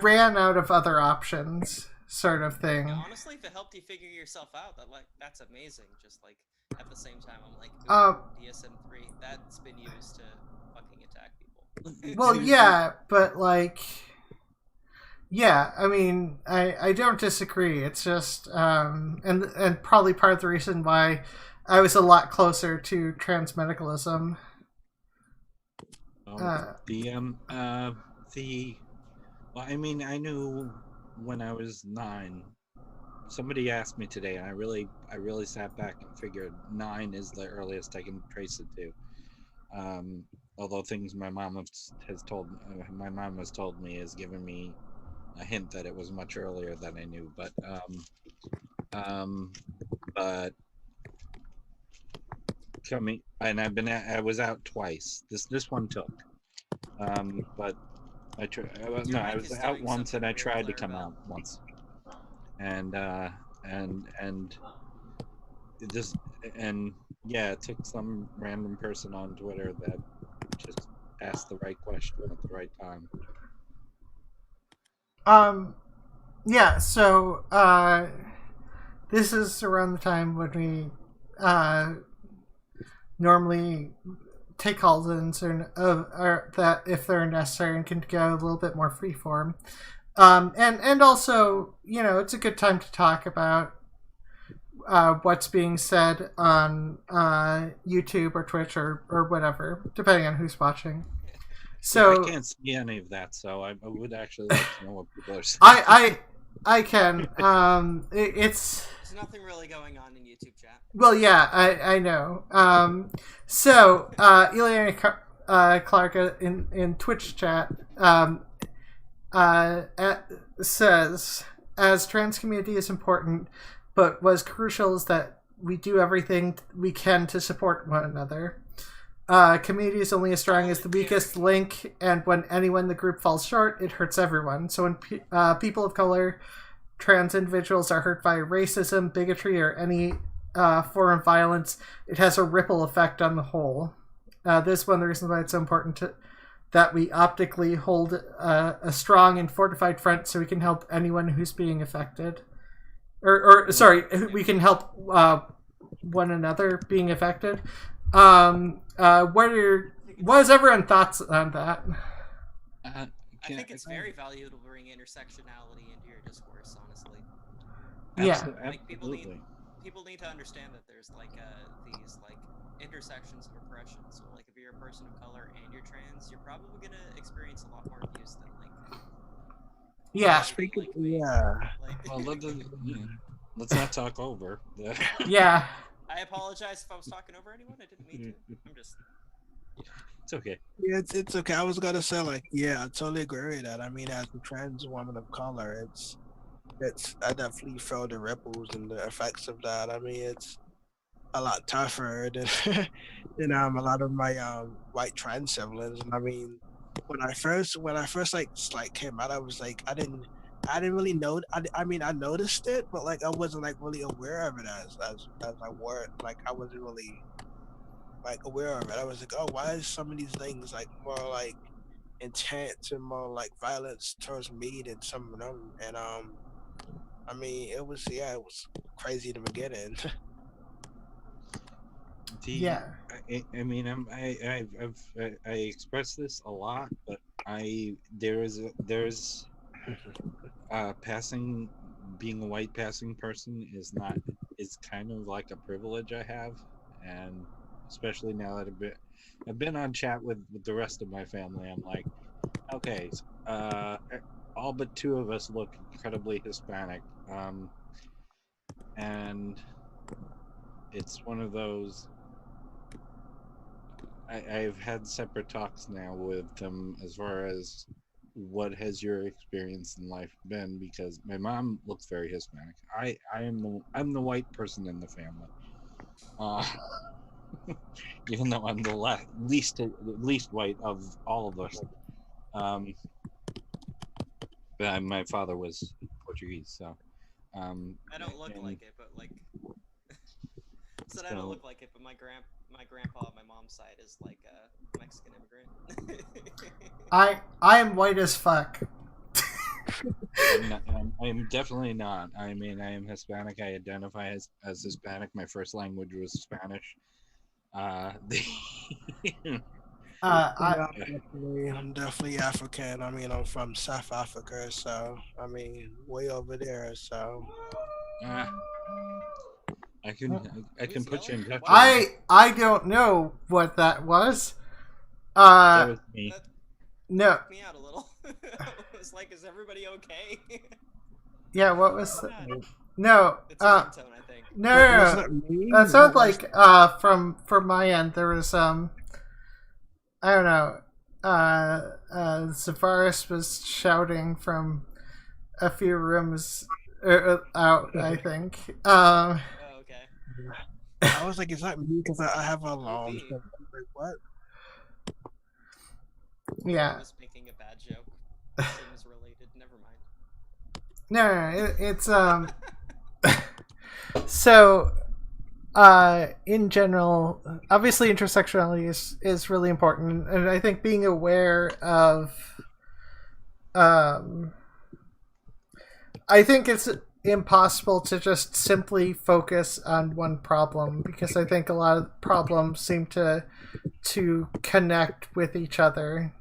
ran out of other options, sort of thing. Yeah, honestly, if it helped you figure yourself out, that's amazing. Just like at the same time, I'm like, DSM-3, that's been used to fucking attack people. Well, yeah, but like. Yeah, I mean, I don't disagree. It's just, and probably part of the reason why I was a lot closer to transmedicalism. Well, I mean, I knew when I was 9. Somebody asked me today, and I really sat back and figured 9 is the earliest I can trace it to. Although things my mom has told me has given me a hint that it was much earlier than I knew, but coming, and I was out twice. This one took, but I was out once, and I tried to come out once, and it took some random person on Twitter that just asked the right question at the right time. Yeah, so, this is around the time when we, normally take calls in, or that if they're necessary and can go a little bit more freeform. And also, it's a good time to talk about, what's being said on, YouTube or Twitch or whatever, depending on who's watching. So I can't see any of that, so I would actually like to know what people are saying. I can. There's nothing really going on in YouTube chat. Well, yeah, I know. So Ileana Clark in Twitch chat says, as trans community is important, but what's crucial is that we do everything we can to support one another. Community is only as strong as the weakest link, and when anyone in the group falls short, it hurts everyone. So when people of color, trans individuals are hurt by racism, bigotry, or any form of violence, it has a ripple effect on the whole. This is one of the reasons why it's so important that we optically hold a strong and fortified front so we can help anyone who's being affected. We can help one another being affected. What is everyone's thoughts on that? I think it's very valuable to bring intersectionality into your discourse, honestly. Yeah, like people need to understand that there's like these like intersections of oppression. So like if you're a person of color and you're trans, you're probably gonna experience a lot more abuse than like Yeah. Speaking, like me. yeah. Like, Well, let's not talk over. Yeah. I apologize if I was talking over anyone. I didn't mean to. I'm just. It's okay. Yeah, it's okay. I was gonna say like, yeah, I totally agree with that. I mean, as a trans woman of color, it's I definitely feel the ripples and the effects of that. I mean, it's a lot tougher than a lot of my white trans siblings. And I mean, when I first like came out, I was like, I didn't really know. I mean, I noticed it, but like I wasn't like really aware of it as I were. Like I wasn't really like aware of it. I was like, oh, why is some of these things like more like intense and more like violence towards me than some of them? And I mean, it was crazy in the beginning. Yeah. I mean, I express this a lot, but there's passing, being a white passing person is kind of like a privilege I have, and especially now that I've been on chat with the rest of my family, I'm like, okay, all but two of us look incredibly Hispanic, and it's one of those. I've had separate talks now with them as far as what has your experience in life been, because my mom looks very Hispanic. I'm the white person in the family, even though I'm the least white of all of us. But my father was Portuguese, so I don't look like it, but like. Said I don't look like it, but my grandpa on my mom's side is like a Mexican immigrant. I am white as fuck. I'm definitely not. I mean, I am Hispanic. I identify as Hispanic. My first language was Spanish. I'm definitely African. I mean, I'm from South Africa, so I mean, way over there. So I can put you in touch. I don't know what that was. That was me. No. Me out a little. I was like, is everybody okay? Yeah, what was that? No. It's a ringtone, I think. No. That sounds like from my end there was I don't know. Zavaris was shouting from a few rooms out, I think. Oh, okay. I was like, is that me? Because I have alarm. Like, what? Yeah. I was making a bad joke. Seems related. Never mind. No, it's so in general, obviously intersectionality is really important, and I think being aware of I think it's impossible to just simply focus on one problem, because I think a lot of problems seem to connect with each other.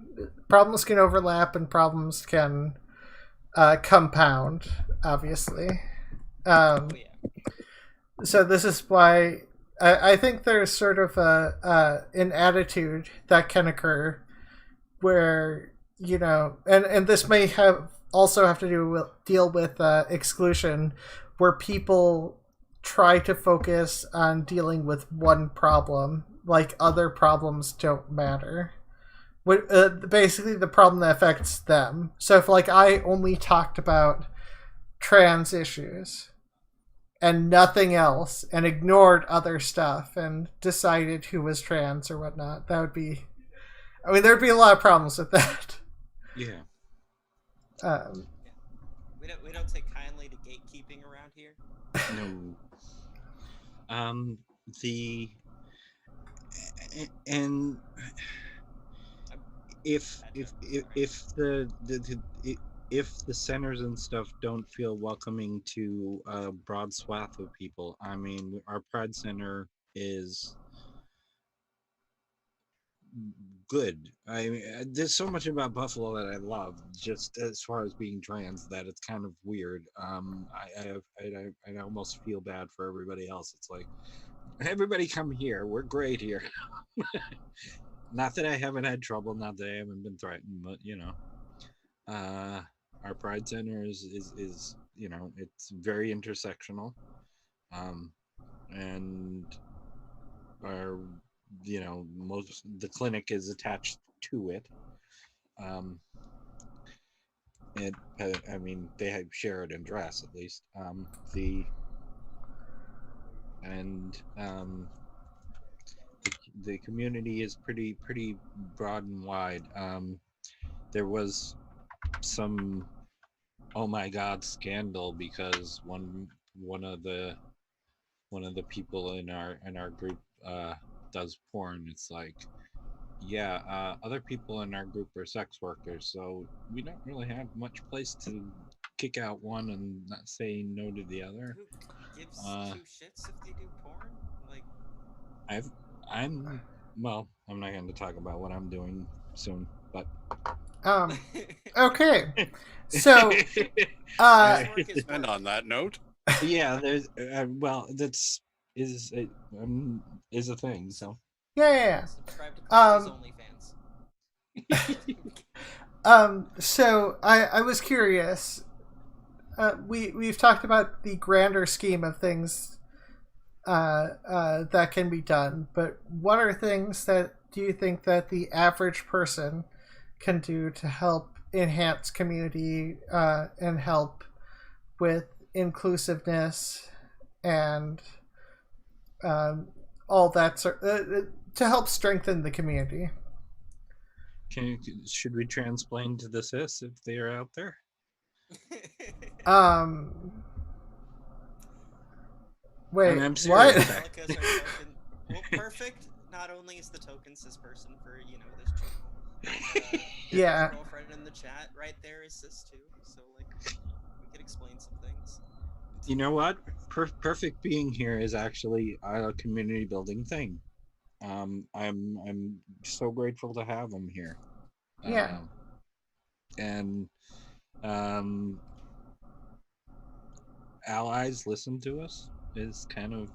Problems can overlap and problems can compound, obviously. So this is why I think there's sort of an attitude that can occur where, you know, and this may also have to deal with exclusion, where people try to focus on dealing with one problem, like other problems don't matter. Basically the problem that affects them. So if like I only talked about trans issues and nothing else and ignored other stuff and decided who was trans or whatnot, that would be, I mean, there'd be a lot of problems with that. Yeah. We don't take kindly to gatekeeping around here. No. And if the centers and stuff don't feel welcoming to a broad swath of people, I mean, our Pride Center is good. I mean, there's so much about Buffalo that I love, just as far as being trans, that it's kind of weird. I almost feel bad for everybody else. It's like, everybody come here. We're great here. Not that I haven't had trouble, not that I haven't been threatened, but our Pride Center is it's very intersectional, and our most the clinic is attached to it. I mean, they have shared address at least. The community is pretty broad and wide. There was some oh my god scandal because one of the people in our group does porn. It's like, yeah, other people in our group are sex workers, so we don't really have much place to kick out one and not say no to the other. Who gives two shits if they do porn? Like, I'm not going to talk about what I'm doing soon, but okay. So and on that note, yeah, there's that's is a thing. So yeah. Subscribe to Christy's OnlyFans. So I was curious. We've talked about the grander scheme of things that can be done, but what are things that do you think that the average person can do to help enhance community and help with inclusiveness and all that to help strengthen the community? Should we transplain to the cis if they are out there? Wait, I'm what? Well, Perfict not only is the token cis person for this channel. Yeah. His girlfriend in the chat right there is cis too, so like we could explain some things. You know what? Perfict being here is actually a community building thing. I'm so grateful to have him here. Yeah. And allies listen to us is kind of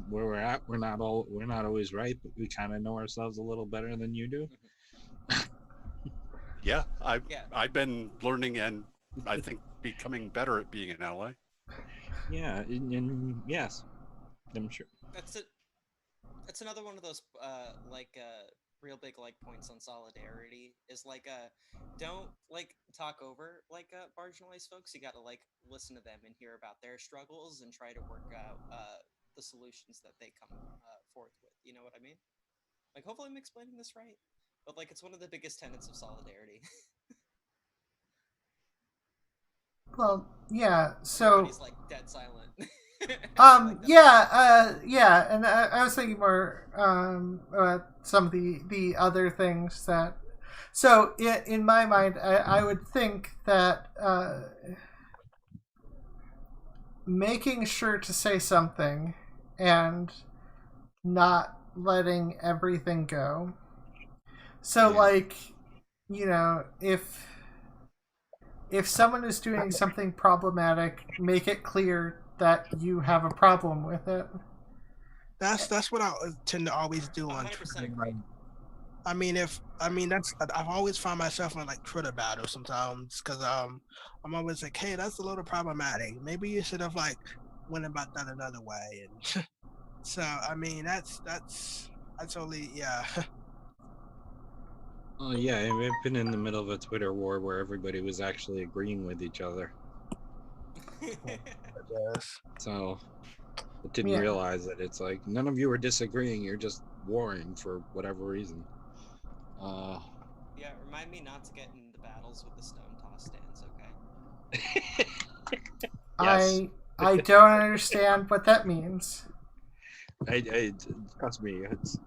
where we're at. We're not always right, but we kind of know ourselves a little better than you do. Yeah, I've been learning and I think becoming better at being an ally. Yeah, and yes, I'm sure. That's it. That's another one of those real big points on solidarity is don't talk over marginalized folks. You gotta listen to them and hear about their struggles and try to work out the solutions that they come forth with. You know what I mean? Hopefully I'm explaining this right, but it's one of the biggest tenets of solidarity. Well, yeah. So everybody's dead silent. Yeah, and I was thinking more about some of the other things that. So in my mind, I would think that making sure to say something and not letting everything go. So if someone is doing something problematic, make it clear that you have a problem with it. That's what I tend to always do on Twitter. I've always found myself in Twitter battles sometimes because I'm always like, hey, that's a little problematic. Maybe you should have went about that another way. And so that's totally Oh yeah, I've been in the middle of a Twitter war where everybody was actually agreeing with each other. So I didn't realize that it's none of you are disagreeing, you're just warring for whatever reason. Yeah, remind me not to get into battles with the stone toss stands, okay? Yes. I don't understand what that means. I trust me, it's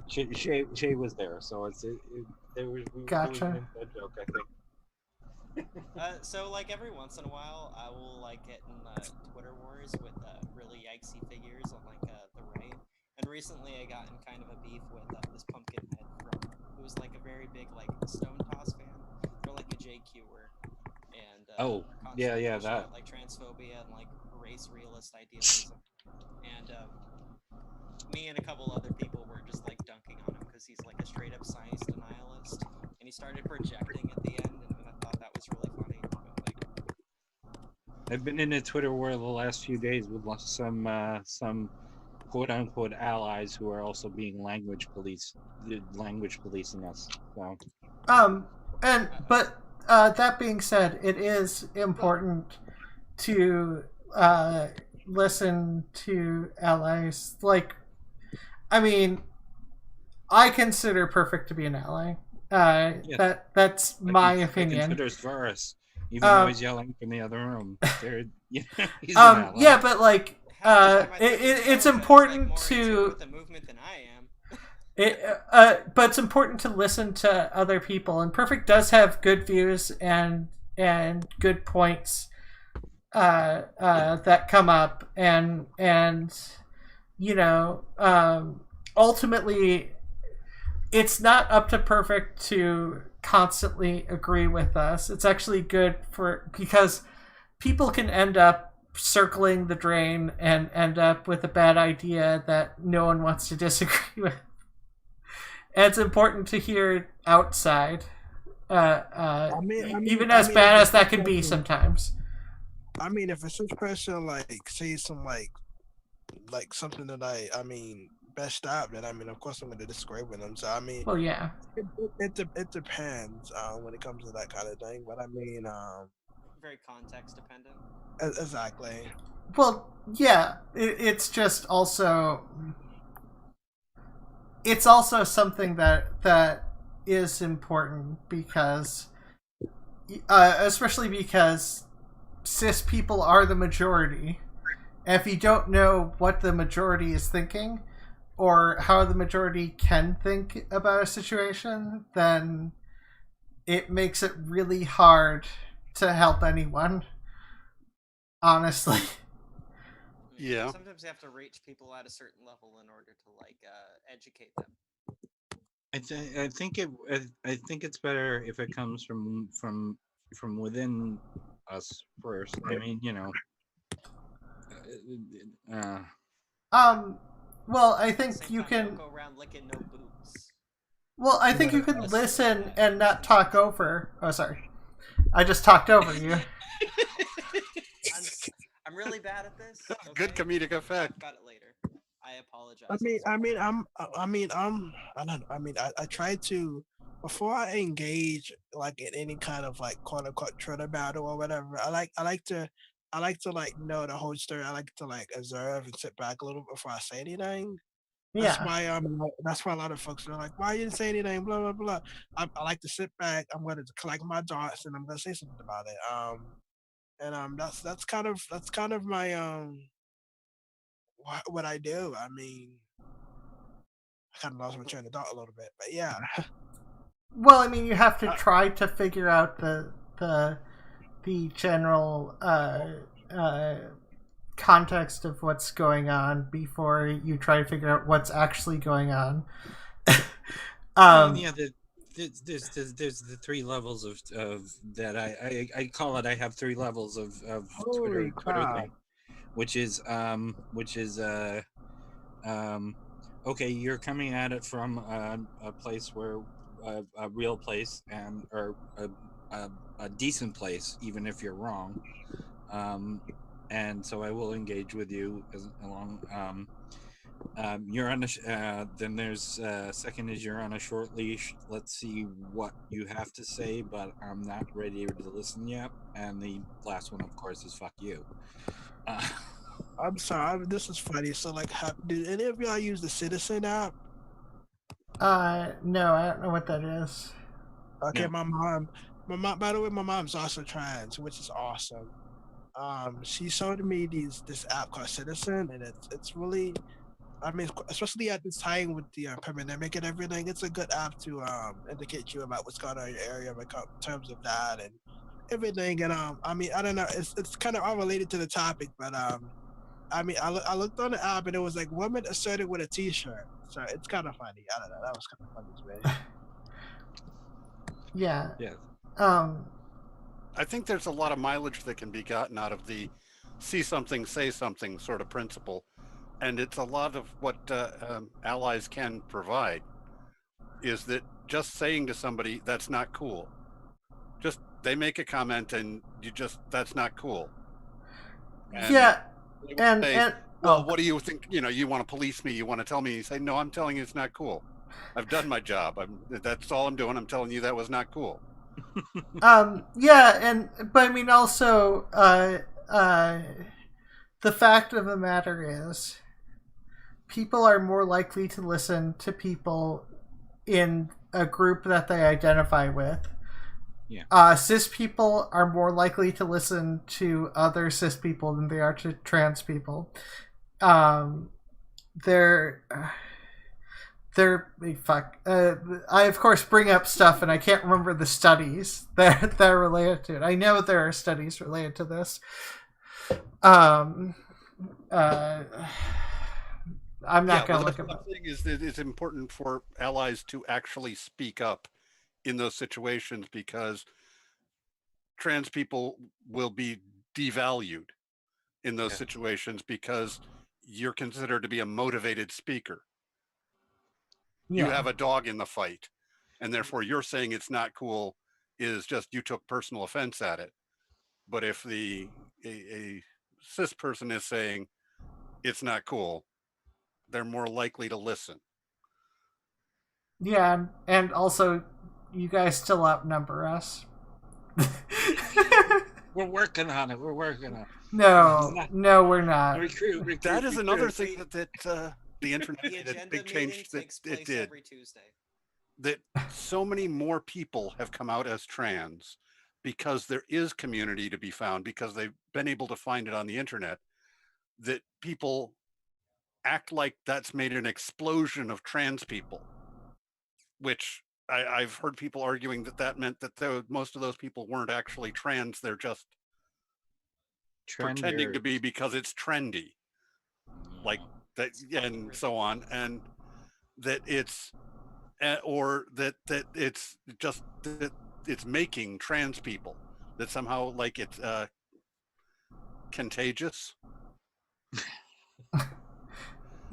Shae was there, so there was Gotcha. an inside joke, I think. So every once in a while, I will get in Twitter wars with really yikesy figures on the right. And recently, I got in kind of a beef with this pumpkin head who was a very big stone toss fan. They're a JQer and that transphobia and race realist idealism. and me and a couple other people were just like dunking on him because he's like a straight up science denialist, and he started projecting at the end, and I thought that was really funny. But, like, I've been in a Twitter war the last few days with some quote unquote allies who are also being language policing us. So But that being said, it is important to listen to allies. Like, I mean, I consider Perfict to be an ally. That's my opinion. I consider Svarus, even though he's yelling from the other room. He's an ally. Yeah, but like, it's important like to with the movement than I am. But it's important to listen to other people, and Perfict does have good views and good points that come up, and you know, ultimately, it's not up to Perfict to constantly agree with us. It's actually good because people can end up circling the drain and end up with a bad idea that no one wants to disagree with. And it's important to hear outside, even as bad as that can be sometimes. I mean, if a such person like says some like something that I mean messed up, then I mean, of course I'm going to disagree with them. So I mean, Well, yeah, it depends when it comes to that kind of thing. But I mean, Very context dependent. exactly. well, yeah, it's just also. It's also something that is important because, especially because cis people are the majority. And if you don't know what the majority is thinking or how the majority can think about a situation, then it makes it really hard to help anyone. Honestly. Yeah. Sometimes you have to reach people at a certain level in order to like educate them. I think it's better if it comes from within us first. I mean, you know. Well, I think you can. Don't go around licking no boots. Well, I think you can listen and not talk over. Oh, sorry, I just talked over you. I'm really bad at this. Okay? Good comedic effect. Talk about it later. I apologize. I try to, before I engage like in any kind of like quote unquote Twitter battle or whatever. I like to like know the whole story. I like to like observe and sit back a little before I say anything. That's Yeah. why that's why a lot of folks are like, why you didn't say anything, blah blah blah. I like to sit back. I'm going to collect my thoughts and I'm going to say something about it. That's kind of my what I do. I mean, I kind of lost my train of thought a little bit, but yeah. Well, I mean, you have to try to figure out the general context of what's going on before you try to figure out what's actually going on. Yeah, there's the three levels of that I call it. I have three levels of Twitter thing, which is okay, you're coming at it from a place where a real place or a decent place, even if you're wrong. And so I will engage with you along. You're on then there's second is you're on a short leash. Let's see what you have to say, but I'm not ready to listen yet. And the last one, of course, is fuck you. I'm sorry, this is funny. So, like, did any of y'all use the Citizen app? No, I don't know what that is. Okay, No. my mom. By the way, my mom's also trans, which is awesome. She showed me this app called Citizen, and it's really, I mean, especially at this time with the pandemic and everything, it's a good app to indicate you about what's going on in your area in terms of that and everything. And I mean, I don't know, it's kind of all related to the topic, but I mean, I looked on the app and it was like women asserted with a T-shirt, so it's kind of funny. I don't know, that was kind of funny to me. Yeah. Yeah. I think there's a lot of mileage that can be gotten out of the see something, say something sort of principle. and it's a lot of what allies can provide, is that just saying to somebody, that's not cool. Just, they make a comment and you just, that's not cool. And yeah, they and say, and well, what do you think? You know, you want to police me? You want to tell me? You say, no, I'm telling you, it's not cool. I've done my job. That's all I'm doing. I'm telling you that was not cool. yeah, but I mean also, the fact of the matter is, people are more likely to listen to people in a group that they identify with. Yeah. Cis people are more likely to listen to other cis people than they are to trans people. They're fuck. I of course bring up stuff, and I can't remember the studies that are related to it. I know there are studies related to this. I'm not going to look at the thing is that it's important for allies to actually speak up in those situations, because trans people will be devalued in those situations because you're considered to be a motivated speaker. You have a dog in the fight, and therefore you're saying it's not cool is just you took personal offense at it. But if a cis person is saying it's not cool, they're more likely to listen. Yeah, and also, you guys still outnumber us. We're working on it. No, we're not. Recruit, that is another thing that the internet did a big change that it did. Every Tuesday. That so many more people have come out as trans because there is community to be found, because they've been able to find it on the internet, that people act like that's made an explosion of trans people, which I've heard people arguing that meant that most of those people weren't actually trans. They're just pretending to be because it's trendy, like that, and so on, and that it's, or that it's just that it's making trans people, that somehow like it's contagious.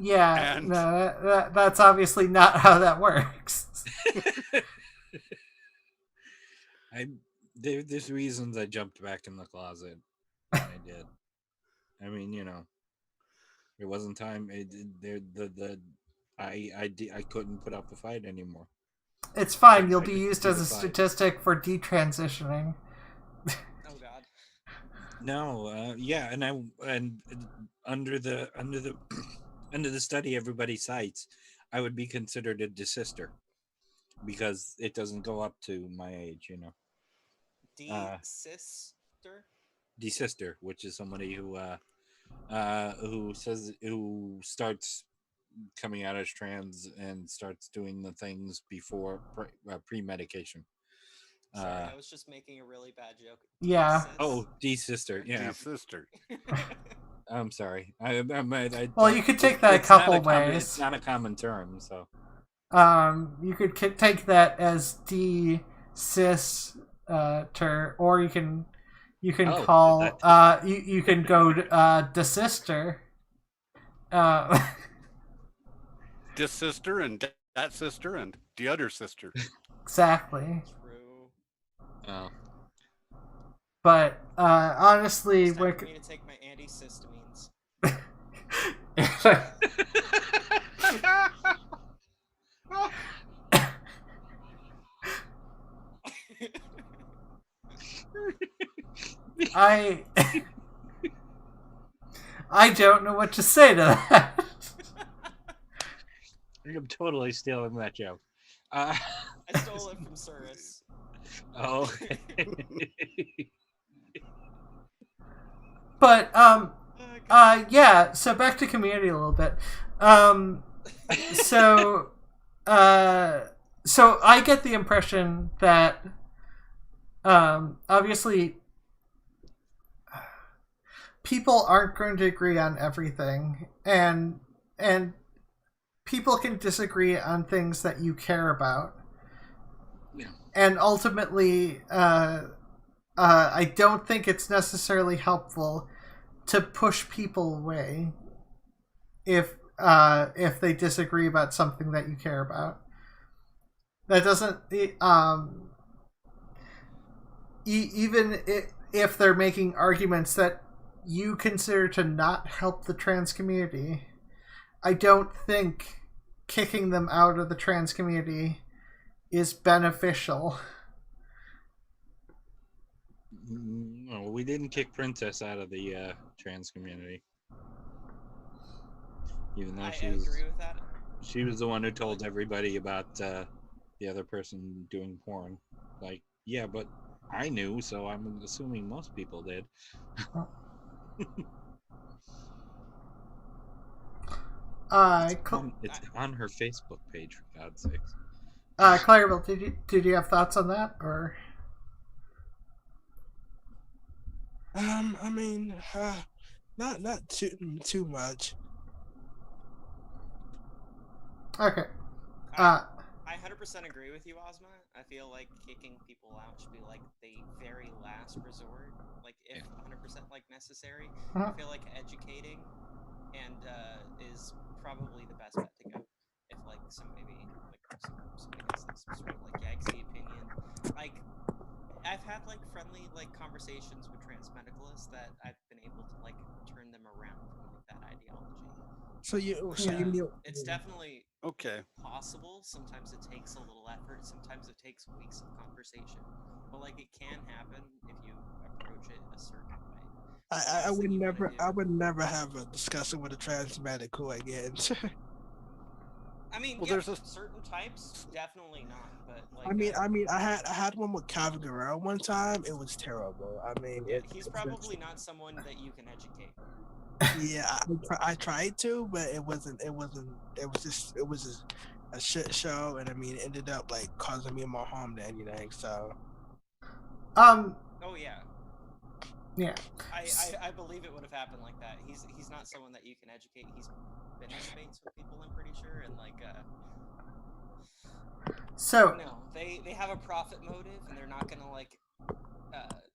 Yeah, and no, that's obviously not how that works. There's reasons I jumped back in the closet. I did. I mean, you know, it wasn't time. I couldn't put up the fight anymore. It's fine. You'll be used as a statistic for detransitioning. Oh God. No, yeah, and under the under the study everybody cites, I would be considered a desister because it doesn't go up to my age, you know. Desister, which is somebody who starts coming out as trans and starts doing the things before pre-medication. Sorry, I was just making a really bad joke. Yeah. Oh, D-sister. Yeah. D-sister. I'm sorry. Well, you could take that a couple ways. It's not a common term, so. You could take that as D-cis or you can call you can go desister. Desister and that sister and the other sister. Exactly. True. Oh. But honestly, it's time for me to take my antihistamines. I don't know what to say to that. I'm totally stealing that joke. I stole it from Cirrus. Oh. But yeah, so back to community a little bit. So I get the impression that obviously people aren't going to agree on everything, and people can disagree on things that you care about. Yeah. And ultimately, I don't think it's necessarily helpful to push people away. if they disagree about something that you care about. That doesn't even if they're making arguments that you consider to not help the trans community, I don't think kicking them out of the trans community is beneficial. No, we didn't kick Princess out of the trans community. Even though I agree with that. she was the one who told everybody about the other person doing porn. Like, yeah, but I knew, so I'm assuming most people did. It's on her Facebook page, for God's sakes. Clarabelle, did you have thoughts on that, or? I mean, not too much. Okay. I 100% agree with you, Ozma. I feel like kicking people out should be like the very last resort, like if 100% like necessary. I feel like educating and is probably the best bet to go. If like somebody has like some sort of like yaggsy opinion, like I've had like friendly like conversations with trans medicalists that I've been able to like turn them around from like that ideology. So it's definitely Okay. possible. Sometimes it takes a little effort. Sometimes it takes weeks of conversation. But like it can happen if you approach it a certain way. I would never have a discussion with a trans medical again. I mean, well, there's certain types, definitely not. But like, I had one with Calvin Guerrero one time. It was terrible. I mean, he's probably not someone that you can educate. Yeah, I tried to, but it was just a shit show, and I mean, it ended up like causing me more harm than anything. So, oh yeah, yeah, I believe it would have happened like that. He's not someone that you can educate. He's been in debates with people, I'm pretty sure, and like so no, they have a profit motive, and they're not gonna like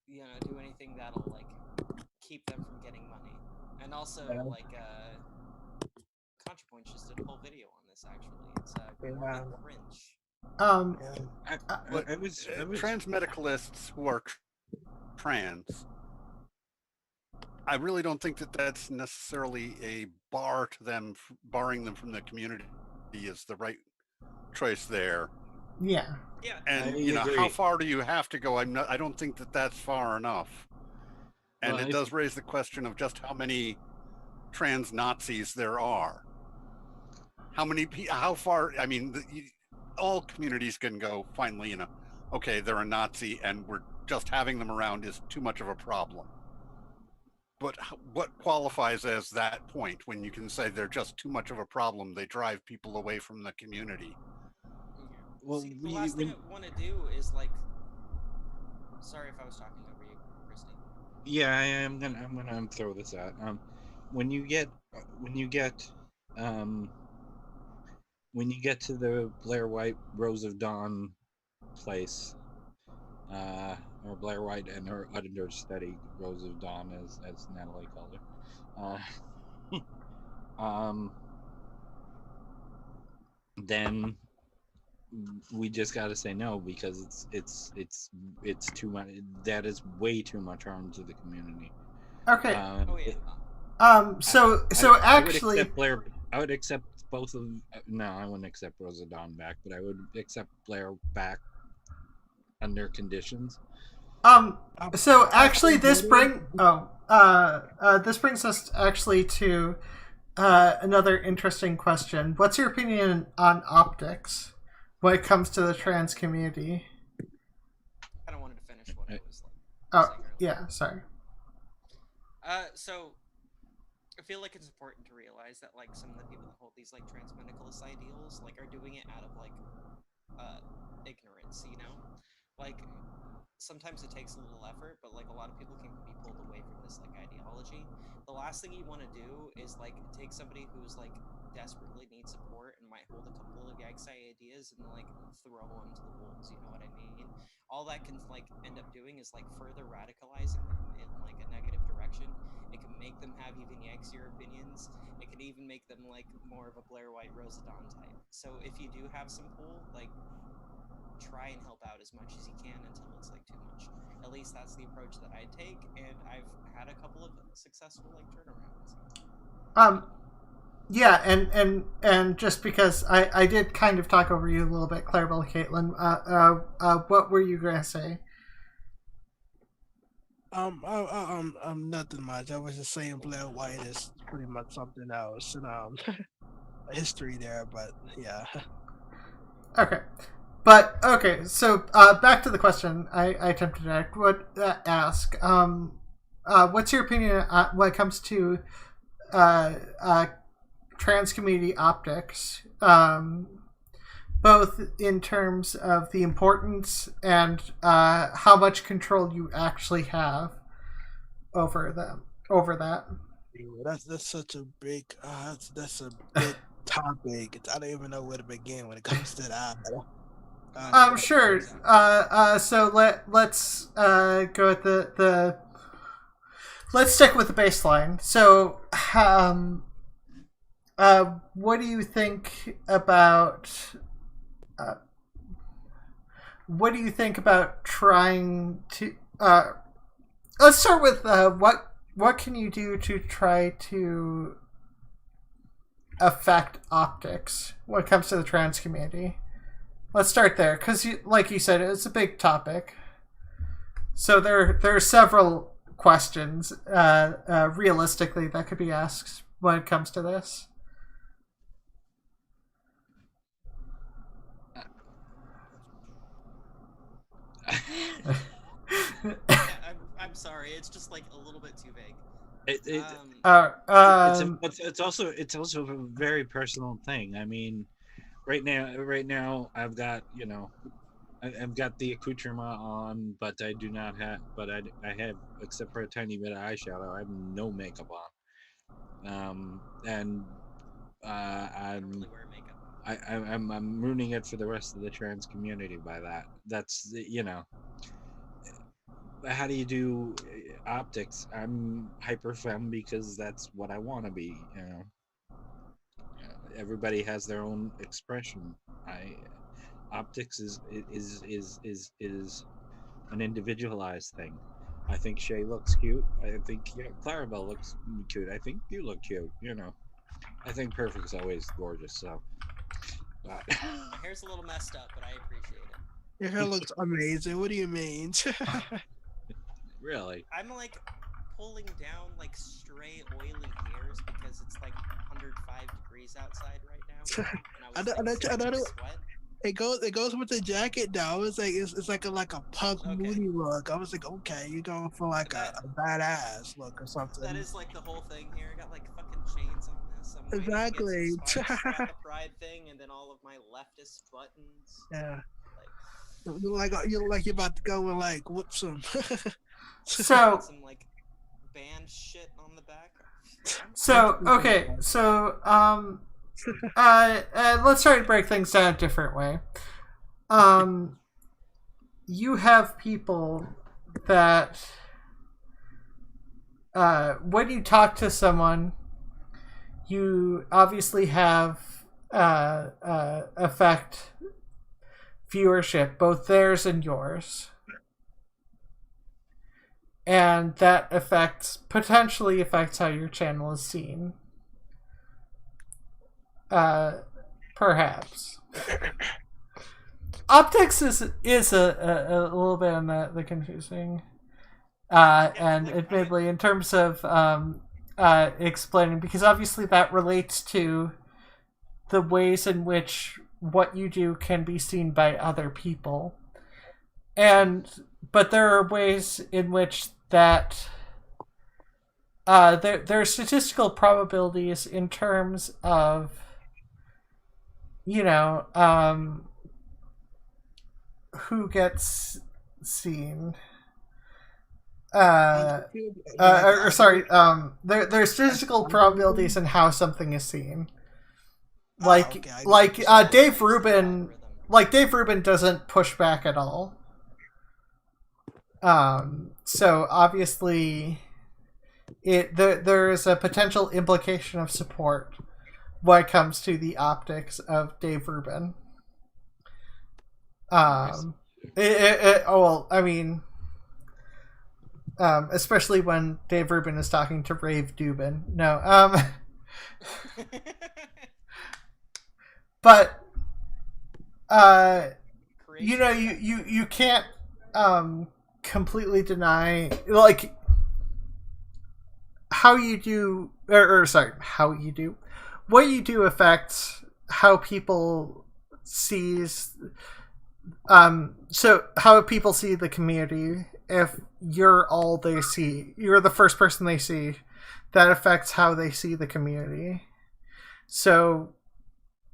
do anything that'll like keep them from getting money. And also, like, ContraPoint just did a whole video on this. Actually, it's cringe. I was trans medicalists who are trans. I really don't think that that's necessarily a bar to them, barring them from the community is the right choice there. Yeah. Yeah. And how far do you have to go? I don't think that that's far enough. And it does raise the question of just how many trans Nazis there are. How far? I mean, all communities can go. Finally, okay, they're a Nazi, and we're just having them around is too much of a problem. But what qualifies as that point when you can say they're just too much of a problem? They drive people away from the community. Well, the last thing I want to do is like. Sorry if I was talking over you, Christy. Yeah, I'm gonna throw this out. When you get to the Blair White Rose of Dawn place, or Blair White and her understudy Rose of Dawn, as Natalie called her, then we just got to say no, because it's too much. That is way too much harm to the community. Okay. I would accept both of. No, I wouldn't accept Rosa Dawn back, but I would accept Blair back under conditions. So actually, this brings us actually to another interesting question. What's your opinion on optics when it comes to the trans community? I don't want to finish what it was like. Oh, yeah, sorry. So I feel like it's important to realize that like some of the people that hold these like trans medicalist ideals like are doing it out of like ignorance, like sometimes it takes a little effort, but like a lot of people can be pulled away from this like ideology. The last thing you want to do is like take somebody who's like desperately needs support and might hold a couple of yaggsy ideas and like throw them to the wolves, you know what I mean? All that can like end up doing is like further radicalizing them in like a negative direction direction. It can make them have even yaxier opinions. It can even make them like more of a Blair White Rosadon type. So if you do have some pull, like try and help out as much as you can until it's like too much. At least that's the approach that I take, and I've had a couple of successful like turnarounds. Yeah, and just because I did kind of talk over you a little bit, Clarabelle, Caitlin, what were you gonna say? Nothing much. I was just saying Blair White is pretty much something else, and history there, but yeah. Okay. But okay, so back to the question I attempted to ask. What's your opinion when it comes to trans community optics, both in terms of the importance and how much control you actually have over them, over that? That's such a big that's a big topic. I don't even know where to begin when it comes to that. Sure. So let's go with the let's stick with the baseline. So, what do you think about trying to? Let's start with what can you do to try to affect optics when it comes to the trans community? Let's start there, because like you said, it's a big topic. So there are several questions, realistically, that could be asked when it comes to this. I'm sorry, it's just like a little bit too vague. It's also a very personal thing. I mean, right now I've got, I've got the accoutrement on, but I do not have, but I have, except for a tiny bit of eyeshadow, I have no makeup on. I'm ruining it for the rest of the trans community by that. That's, how do you do optics? I'm hyper femme because that's what I want to be, Everybody has their own expression. Optics is an individualized thing. I think Shae looks cute. I think Clarabelle looks cute. I think you look cute. I think Perfict's always gorgeous. So my hair's a little messed up, but I appreciate it. Your hair looks amazing. What do you mean? Really? I'm like pulling down like stray oily hairs because it's like 105 degrees outside right now. And I was sweat. It goes with the jacket though. It's like a punk moody look. I was like, okay, you're going for like a badass look or something. That is like the whole thing here. I got like fucking chains on this. I'm exactly. To get some spikes the pride thing, and then all of my leftist buttons. Yeah. You look like you're about to go and like whoop some. So some like band shit on the back. So okay, so let's try to break things down a different way. You have people that when you talk to someone, you obviously have affect viewership, both theirs and yours. And that potentially affects how your channel is seen. Perhaps. Optics is a little bit on the confusing. And admittedly, in terms of explaining, because obviously that relates to the ways in which what you do can be seen by other people. But there are ways in which that there are statistical probabilities in terms of who gets seen. There's statistical probabilities in how something is seen. Dave Rubin doesn't push back at all. So obviously there is a potential implication of support when it comes to the optics of Dave Rubin. Well, I mean, especially when Dave Rubin is talking to Rave Dubin. No, but you know, you can't completely deny, like, how you do, or sorry, how you do, what you do affects how people sees, so how people see the community. If you're all they see, you're the first person they see, that affects how they see the community. So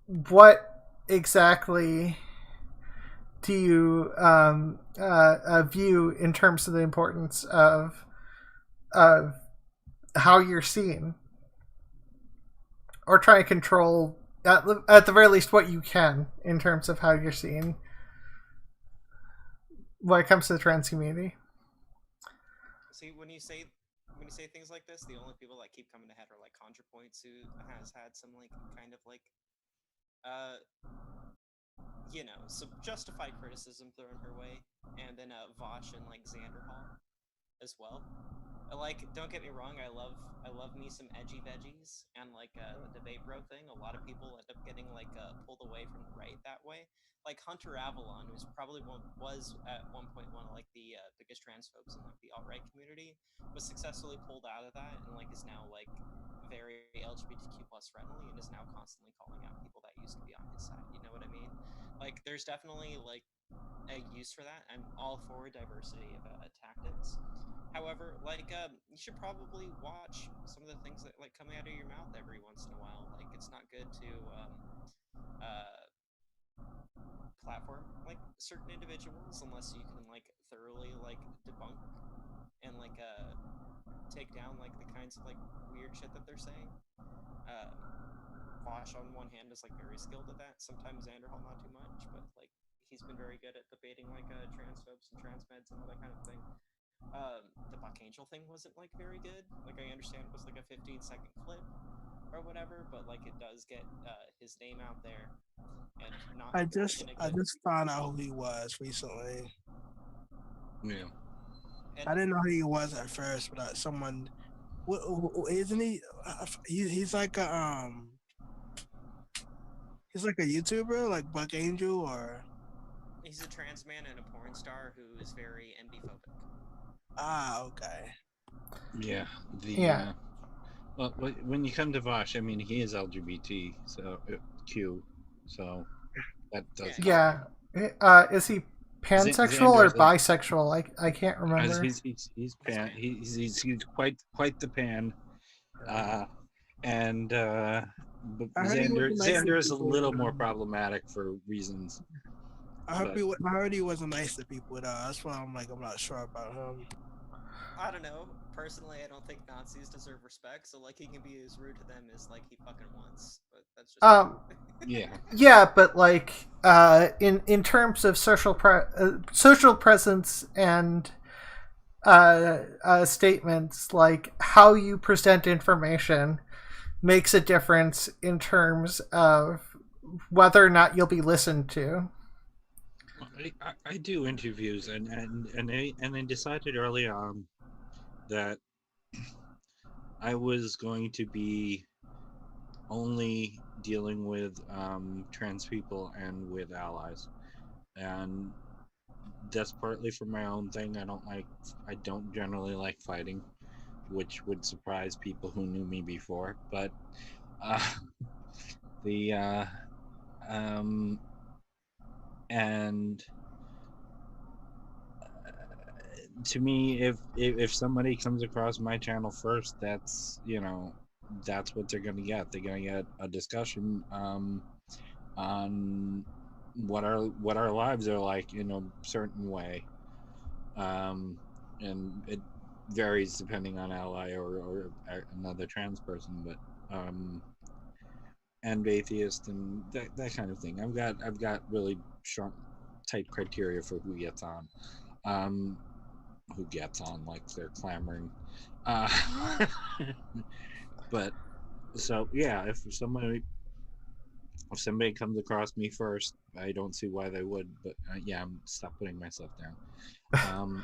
what exactly do you view in terms of the importance of how you're seen, or try to control at the very least what you can in terms of how you're seen when it comes to the trans community? See, when you say things like this, the only people that keep coming to head are like ContraPoints, who has had some like kind of like you know, some justified criticism thrown her way, and then Vosh and like Xanderhall as well. Like, don't get me wrong, I love me some edgy veggies, and like the debate bro thing. A lot of people end up getting like pulled away from the right that way. Like Hunter Avalon, who's probably was at one point one of like the biggest transphobes in like the alt-right community, was successfully pulled out of that and like is now like very LGBTQ plus friendly and is now constantly calling out people that used to be on his side. You know what I mean? Like, there's definitely like a use for that. I'm all for diversity of tactics. However, like, you should probably watch some of the things that like coming out of your mouth every once in a while. Like, it's not good to platform like certain individuals unless you can like thoroughly like debunk and like take down like the kinds of like weird shit that they're saying. Vosh on one hand is like very skilled at that. Sometimes Xanderhall not too much, but like he's been very good at debating like transphobes and transmeds and all that kind of thing. The Buck Angel thing wasn't like very good. Like, I understand it was like a 15-second clip or whatever, but like it does get his name out there, and not. I just found out who he was recently. Yeah. And I didn't know who he was at first, but someone, isn't he? He's like a he's like a YouTuber, like Buck Angel, or he's a trans man and a porn star who is very MB-phobic. Ah, okay. Yeah. Yeah. Well, when you come to Vosh, I mean, he is LGBT, so Q, so that does. Yeah. Is he pansexual or bisexual? I can't remember. He's pan. He's quite the pan. And Xander is a little more problematic for reasons. I heard he wasn't nice to people though. That's why I'm not sure about him. I don't know. Personally, I don't think Nazis deserve respect, so like he can be as rude to them as like he fucking wants. But that's just yeah. Yeah, but like in terms of social presence and statements, like how you present information makes a difference in terms of whether or not you'll be listened to. I do interviews, and I decided early on that I was going to be only dealing with trans people and with allies, and that's partly for my own thing. I don't generally like fighting, which would surprise people who knew me before, but and to me, if somebody comes across my channel first, that's what they're gonna get. They're gonna get a discussion on what our lives are like in a certain way, and it varies depending on ally or another trans person, but and atheist and that kind of thing. I've got really strong, tight criteria for who gets on. who gets on like they're clamoring. But so yeah, if somebody comes across me first, I don't see why they would. But yeah, I'm stop putting myself down.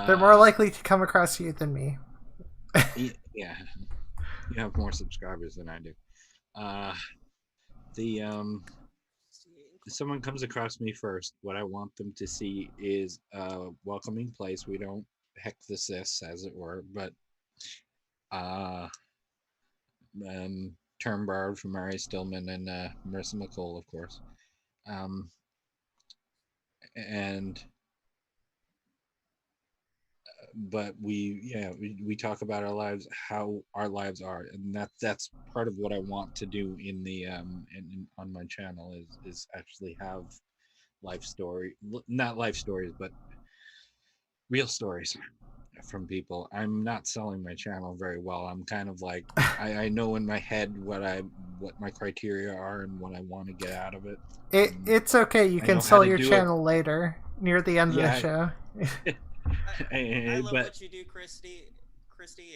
They're more likely to come across you than me. Yeah, you have more subscribers than I do. If someone comes across me first, what I want them to see is a welcoming place. We don't heck the sis, as it were, but term borrowed from Mary Stillman and Marissa McCall, of course. And but we talk about our lives, how our lives are, and that's part of what I want to do in the on my channel is actually have not life stories, but real stories from people. I'm not selling my channel very well. I'm kind of like I know in my head what my criteria are and what I want to get out of it. It's okay. You can sell your channel later near the end of the show. I love what you do, Christy.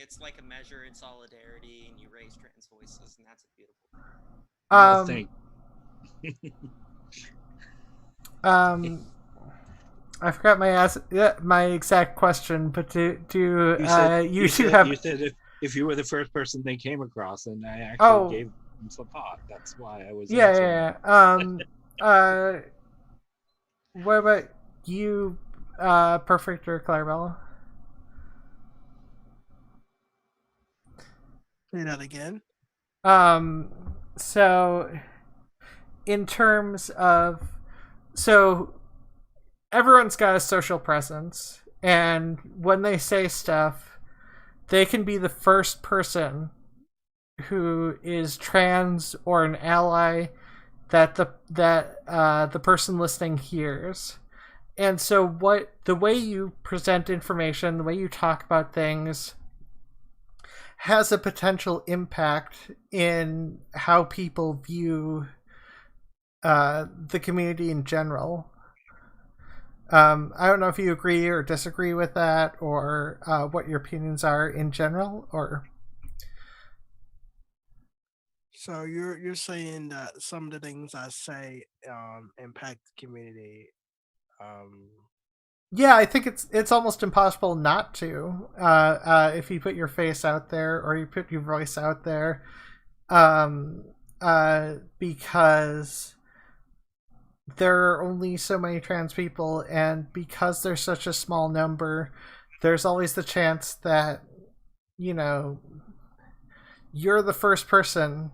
It's like a measure in solidarity, and you raise trans voices, and that's a beautiful thing. I forgot my exact question, but you said if you were the first person they came across, and I actually gave them some thought. That's why I was answering. What about you, Perfict or Clarabelle? Say that again. So in terms of everyone's got a social presence, and when they say stuff, they can be the first person who is trans or an ally that the person listening hears. And so the way you present information, the way you talk about things has a potential impact in how people view the community in general. I don't know if you agree or disagree with that, or what your opinions are in general, or. So you're saying that some of the things I say impact the community. Yeah, I think it's almost impossible not to if you put your face out there or you put your voice out there, because there are only so many trans people, and because there's such a small number, there's always the chance that you're the first person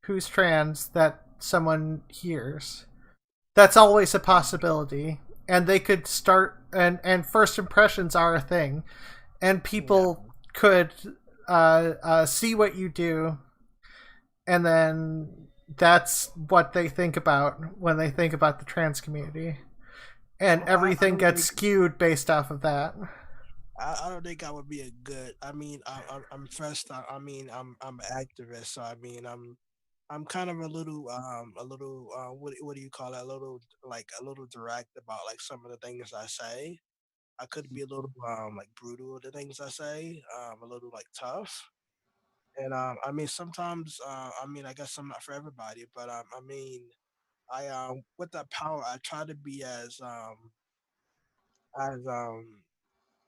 who's trans that someone hears. That's always a possibility. And they could start, and first impressions are a thing, and people could see what you do, and then that's what they think about when they think about the trans community, and everything gets skewed based off of that. I don't think I would be a good. I mean, I'm first. I mean, I'm an activist, so I mean, I'm kind of a little what do you call it? A little direct about like some of the things I say. I could be a little like brutal with the things I say, a little like tough. And I mean sometimes I mean I guess I'm not for everybody, but I mean I with that power I try to be as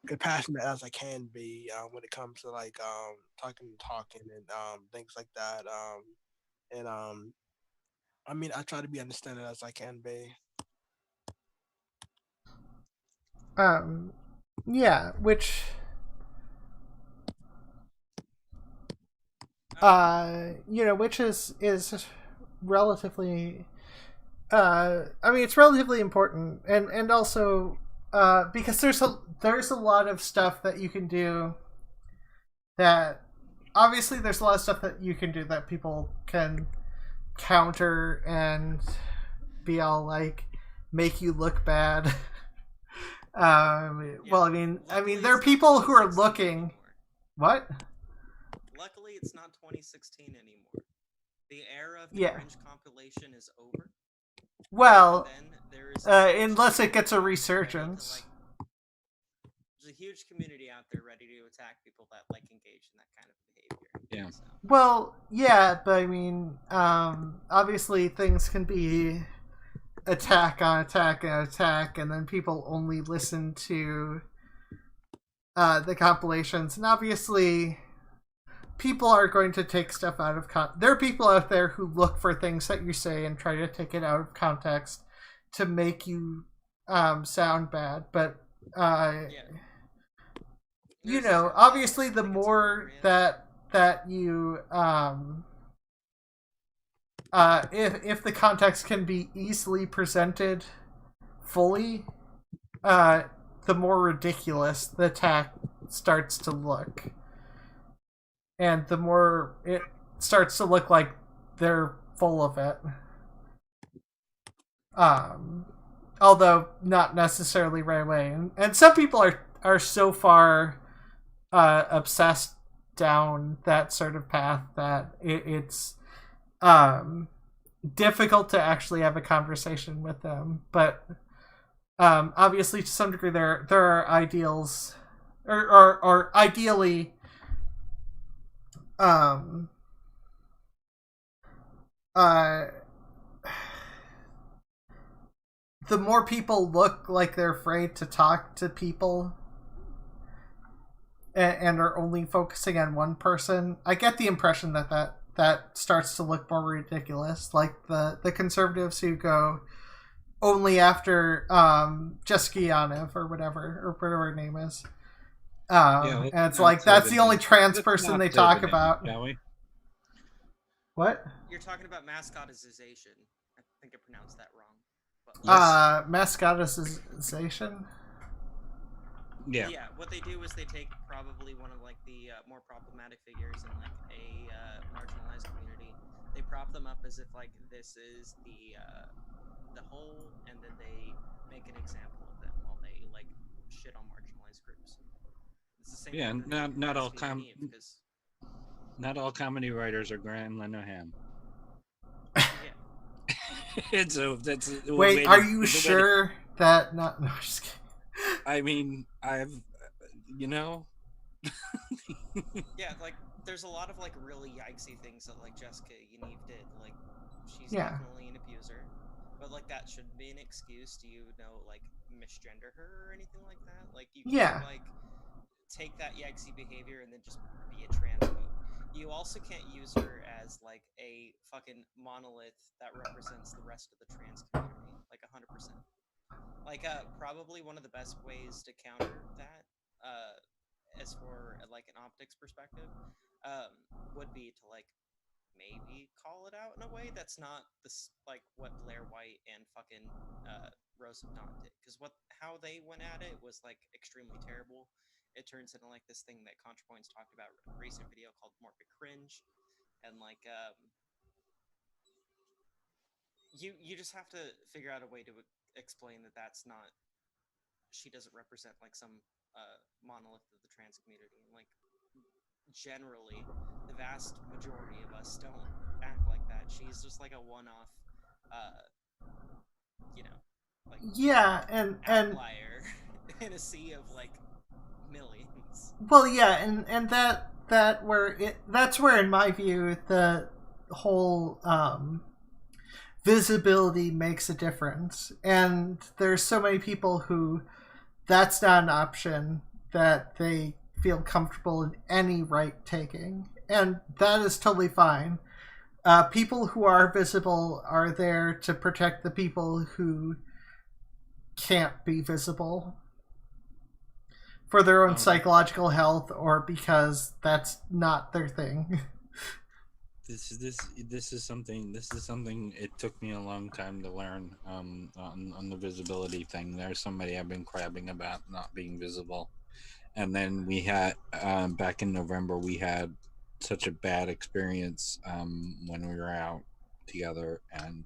compassionate as I can be when it comes to like talking and things like that. And I mean, I try to be understanding as I can be. Yeah, which which is relatively I mean it's relatively important, and also because there's a lot of stuff that you can do that obviously there's a lot of stuff that you can do that people can counter and be all like make you look bad. Well, I mean there are people who are looking. What? Luckily, it's not 2016 anymore. The era of the cringe compilation is over. Well, unless it gets a resurgence. a huge community out there ready to attack people that like engage in that kind of behavior. Yeah. So. Well, yeah, but I mean, obviously things can be attack on attack and attack, and then people only listen to the compilations, and obviously people are going to take stuff out of there are people out there who look for things that you say and try to take it out of context to make you sound bad, but you know, obviously the more that you if the context can be easily presented fully, the more ridiculous the attack starts to look. And the more it starts to look like they're full of it. Although not necessarily right away. And some people are so far obsessed down that sort of path that it's difficult to actually have a conversation with them. But obviously, to some degree, there are ideals, or ideally, the more people look like they're afraid to talk to people and are only focusing on one person, I get the impression that starts to look more ridiculous. Like the conservatives who go only after Jessica Yaniv or whatever her name is. And it's like that's the only trans person they talk about. Shall we? What? You're talking about mascotization. I think I pronounced that wrong. But, mascotization? Yeah. Yeah, what they do is they take probably one of like the more problematic figures in like a marginalized community. They prop them up as if like this is the whole, and then they make an example of them while they like shit on marginalized groups. It's the same. Yeah, not all comedy writers are Graham Linehan. Yeah. Wait, are you sure that not? No, I'm just kidding. I mean, I've, you know. Yeah, like there's a lot of like really yikesy things that like Jessica Yaniv did. Like she's Yeah. definitely an abuser, but like that shouldn't be an excuse to like misgender her or anything like that. Like you can't like take that yikesy behavior and then just be a transphobe. You also can't use her as like a fucking monolith that represents the rest of the trans community, like 100%. Like probably one of the best ways to counter that, as for like an optics perspective, would be to like maybe call it out in a way that's not this like what Blair White and fucking Rose of Dawn did, because how they went at it was like extremely terrible. It turns into like this thing that ContraPoints talked about in a recent video called Morbid Cringe, and like you just have to figure out a way to explain that that's not, she doesn't represent like some monolith of the trans community, and like generally the vast majority of us don't act like that. She's just like a one-off like outlier in a sea of like millions. Well, yeah, and that's where in my view the whole visibility makes a difference, and there's so many people who that's not an option that they feel comfortable in any right taking, and that is totally fine. People who are visible are there to protect the people who can't be visible for their own psychological health, or because that's not their thing. This is something it took me a long time to learn on the visibility thing. There's somebody I've been crabbing about not being visible, and then we had back in November we had such a bad experience when we were out together, and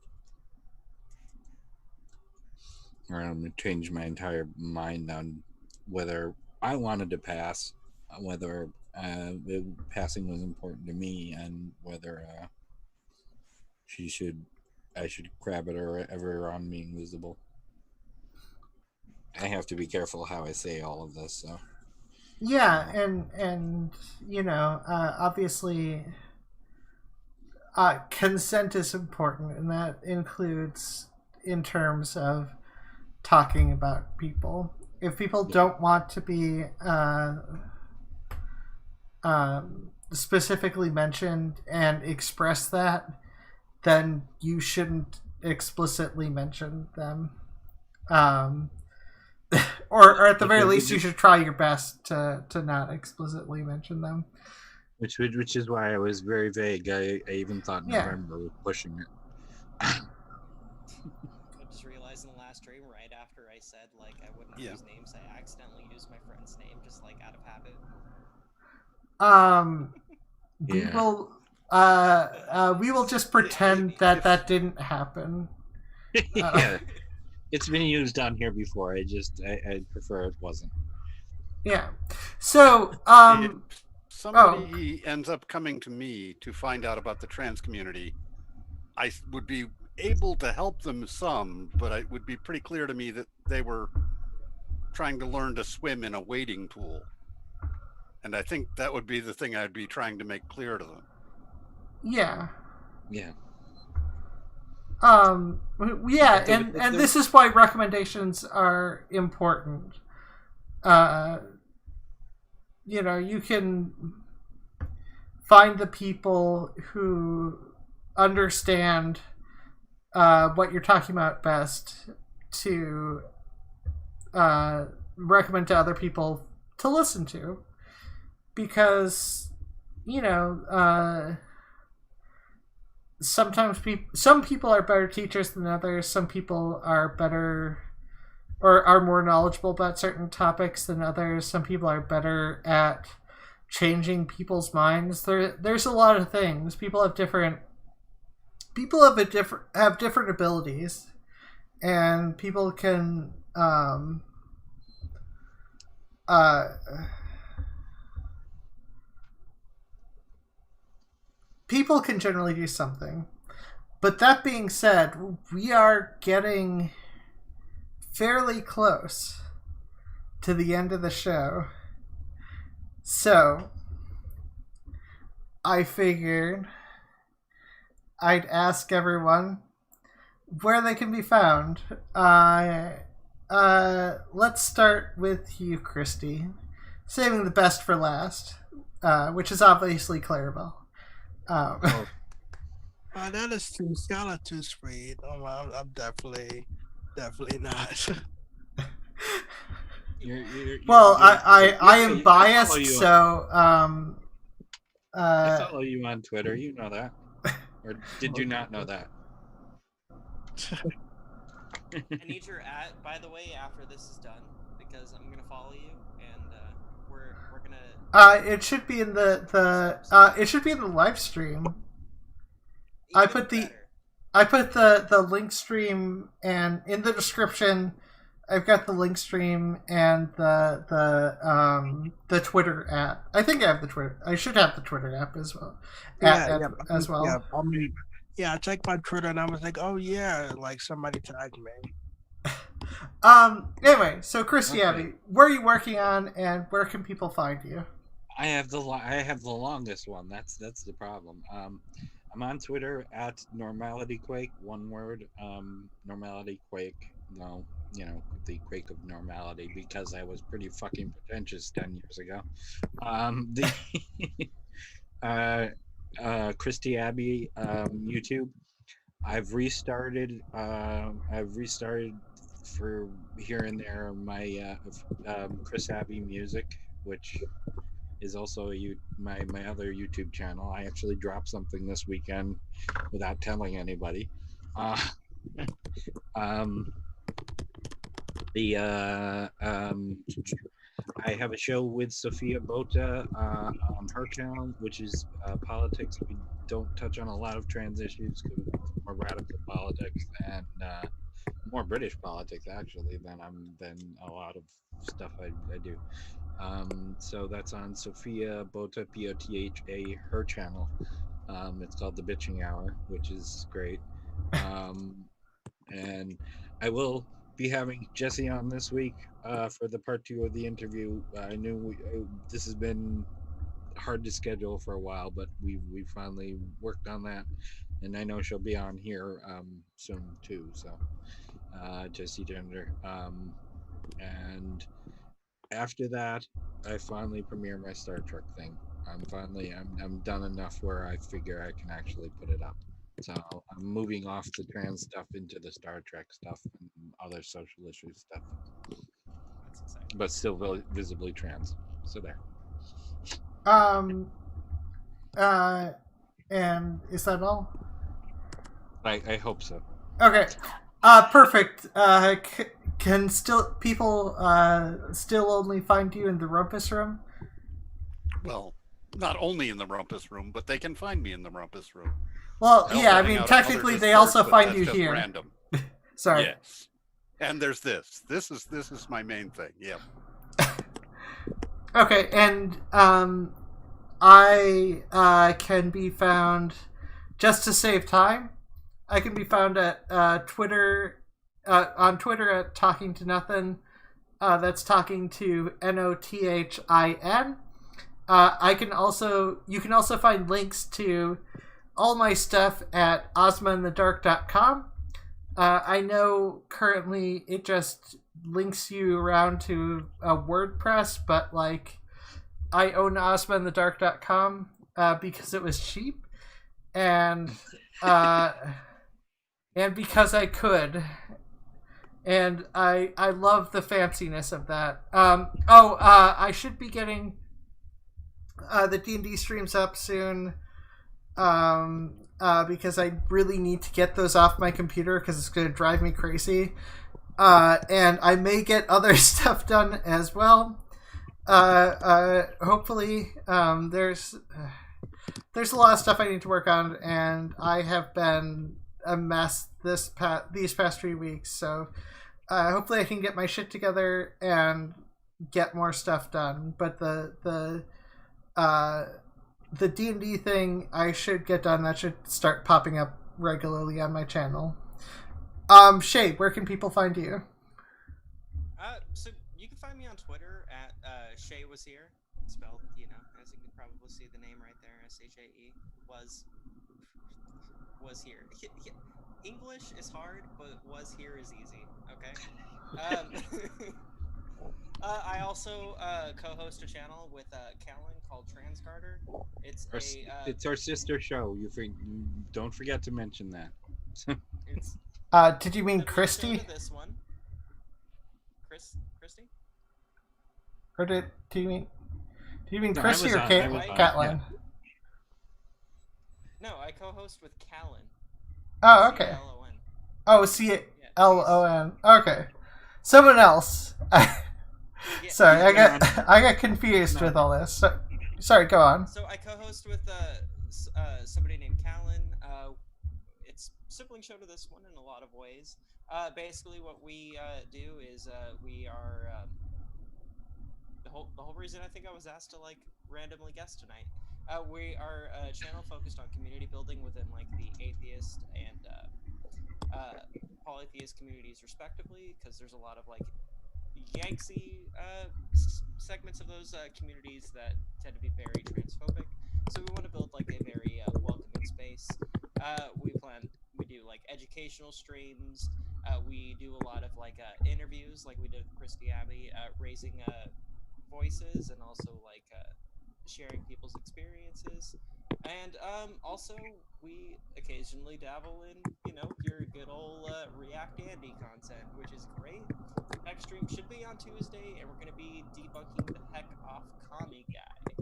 I changed my entire mind on whether I wanted to pass, whether passing was important to me, and whether I should grab it or ever on being visible. I have to be careful how I say all of this. So Yeah, and obviously, consent is important, and that includes in terms of talking about people. If people don't want to be specifically mentioned and express that, then you shouldn't explicitly mention them. Or at the very least, you should try your best to not explicitly mention them. Which is why I was very vague. I even thought November was pushing it. I just realized in the last stream, right after I said like I wouldn't use names, I accidentally used my friend's name just like out of habit. We will just pretend that didn't happen. Yeah, it's been used on here before. I prefer it wasn't. Yeah. So if somebody ends up coming to me to find out about the trans community, I would be able to help them some, but it would be pretty clear to me that they were trying to learn to swim in a wading pool. And I think that would be the thing I'd be trying to make clear to them. Yeah. Yeah. Yeah, and this is why recommendations are important. You can find the people who understand what you're talking about best to recommend to other people to listen to, because sometimes some people are better teachers than others. Some people are better or are more knowledgeable about certain topics than others. Some people are better at changing people's minds. There's a lot of things. People have different abilities, and people can people can generally do something. But that being said, we are getting fairly close to the end of the show. So, I figured I'd ask everyone where they can be found. Let's start with you, Christy. Saving the best for last, which is obviously Clarabelle. That is too scholar too sweet. I'm definitely not. I am biased, so I follow you on Twitter. You know that, or did you not know that? I need your by the way, after this is done, because I'm gonna follow you, and we're gonna. It should be in the live stream. I put the link stream, and in the description, I've got the link stream and the Twitter app. I think I have the Twitter. I should have the Twitter app as well. As well. Yeah, I checked my Twitter and I was like, oh yeah, like somebody tagged me. Anyway, so Christy, Abbey, what are you working on, and where can people find you? I have the longest one. That's the problem. I'm on Twitter at Normality Quake, one word. Normality Quake. No, the Quake of Normality, because I was pretty fucking pretentious 10 years ago. Christy Abbey YouTube. I've restarted for here and there my Chris Abbey music, which is also my other YouTube channel. I actually dropped something this weekend without telling anybody. I have a show with Sophia Bota on her channel, which is politics. We don't touch on a lot of trans issues because it's more radical politics and more British politics actually than a lot of stuff I do. So that's on Sophia Bota, Botha, her channel. It's called The Bitching Hour, which is great. And I will be having Jesse on this week for the part 2 of the interview. I knew this has been hard to schedule for a while, but we finally worked on that, and I know she'll be on here soon too. So Jesse Gender, and after that, I finally premiere my Star Trek thing. I'm done enough where I figure I can actually put it up. So I'm moving off the trans stuff into the Star Trek stuff and other social issue stuff, That's exciting. but still visibly trans. So there. And is that all? I hope so. Okay. Perfect. Can still people still only find you in the Rumpus Room? Well, not only in the Rumpus Room, but they can find me in the Rumpus Room. Well, I'll yeah, I hang mean, out on other technically they Discords, also but find that's you just here. Random. Sorry. Yes. And there's this. This is my main thing. Yeah. Okay, and I can be found, just to save time, I can be found at Twitter, on Twitter at Talking to Nothing. That's talking to NOTHIN. You can also find links to all my stuff at ozmainthedark.com. I know currently it just links you around to WordPress, but like I own ozmainthedark.com because it was cheap, and because I could, and I love the fanciness of that. I should be getting the D&D streams up soon, because I really need to get those off my computer because it's going to drive me crazy. And I may get other stuff done as well. Hopefully, there's a lot of stuff I need to work on, and I have been a mess these past 3 weeks. So hopefully, I can get my shit together and get more stuff done. But the D&D thing I should get done. That should start popping up regularly on my channel. Shae, where can people find you? So you can find me on Twitter at Shae was here, spelled, as you can probably see the name right there, SHAE was here. English is hard, but was here is easy. Okay. I also co-host a channel with Catlin called Transcarter. It's our sister show. You don't forget to mention that. It's did you mean Christy? This one. Christy? Or do you mean No, Christy or Catlin? No, I co-host with Catlin. Oh, okay. C-L-O-N. Oh, C-L-O-N. Okay. Someone else. Sorry, I got confused with all this. Sorry, go on. So I co-host with somebody named Catlin. It's sibling show to this one in a lot of ways. Basically, what we do is we are the whole reason I think I was asked to randomly guest tonight. We are a channel focused on community building within the atheist and polytheist communities, respectively, because there's a lot of Yanksy segments of those communities that tend to be very transphobic. So we want to build a very welcoming space. We do educational streams. We do a lot of interviews, like we did with Christy, Abbey, raising voices and also sharing people's experiences. And also we occasionally dabble in your good old React Andy content, which is great. Next stream should be on Tuesday, and we're going to be debunking the heck off Kami guy.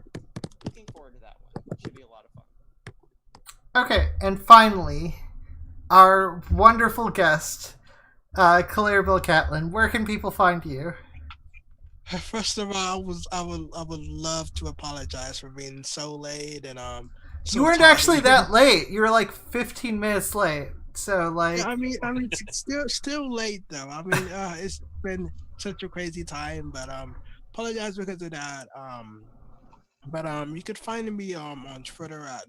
Looking forward to that one. Should be a lot of fun. Okay, and finally, our wonderful guest, Clarabelle Catlin. Where can people find you? First of all, I would love to apologize for being so late and so you weren't tardy. actually that late. You were 15 minutes late. So I mean, still late though. I mean, it's been such a crazy time, but apologize because of that. But you could find me on Twitter at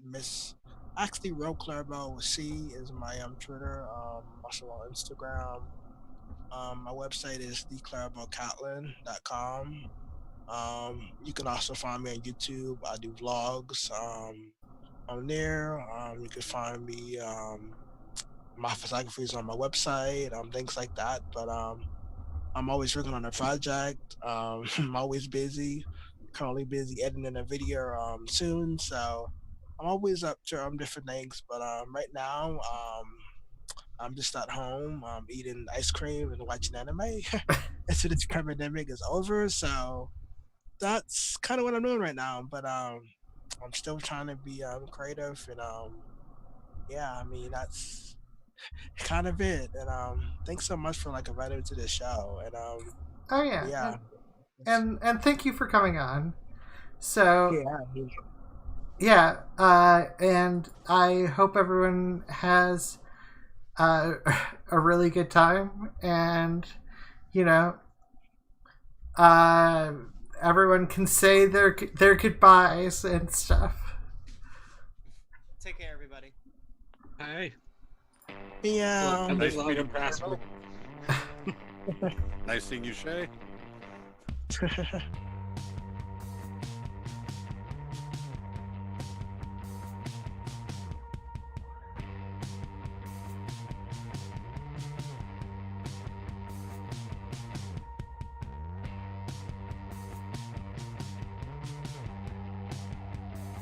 Clarabelle with C is my Twitter. Also on Instagram. My website is theclarabellecatlin.com. You can also find me on YouTube. I do vlogs. On there, you can find me. My photography is on my website. Things like that. But I'm always working on a project. I'm always busy. Currently busy editing a video soon. So I'm always up to different things. But right now, I'm just at home, eating ice cream and watching anime until this pandemic is over. So that's kind of what I'm doing right now. But I'm still trying to be creative, and yeah, I mean that's kind of it. And thanks so much for like inviting me to this show. And Oh yeah, yeah, and thank you for coming on. So yeah, yeah, and I hope everyone has a really good time, and you know, everyone can say their goodbyes and stuff. Take care, everybody. Hi. yeah. Well, Nice love meeting and prosper. Nice seeing you, Shae.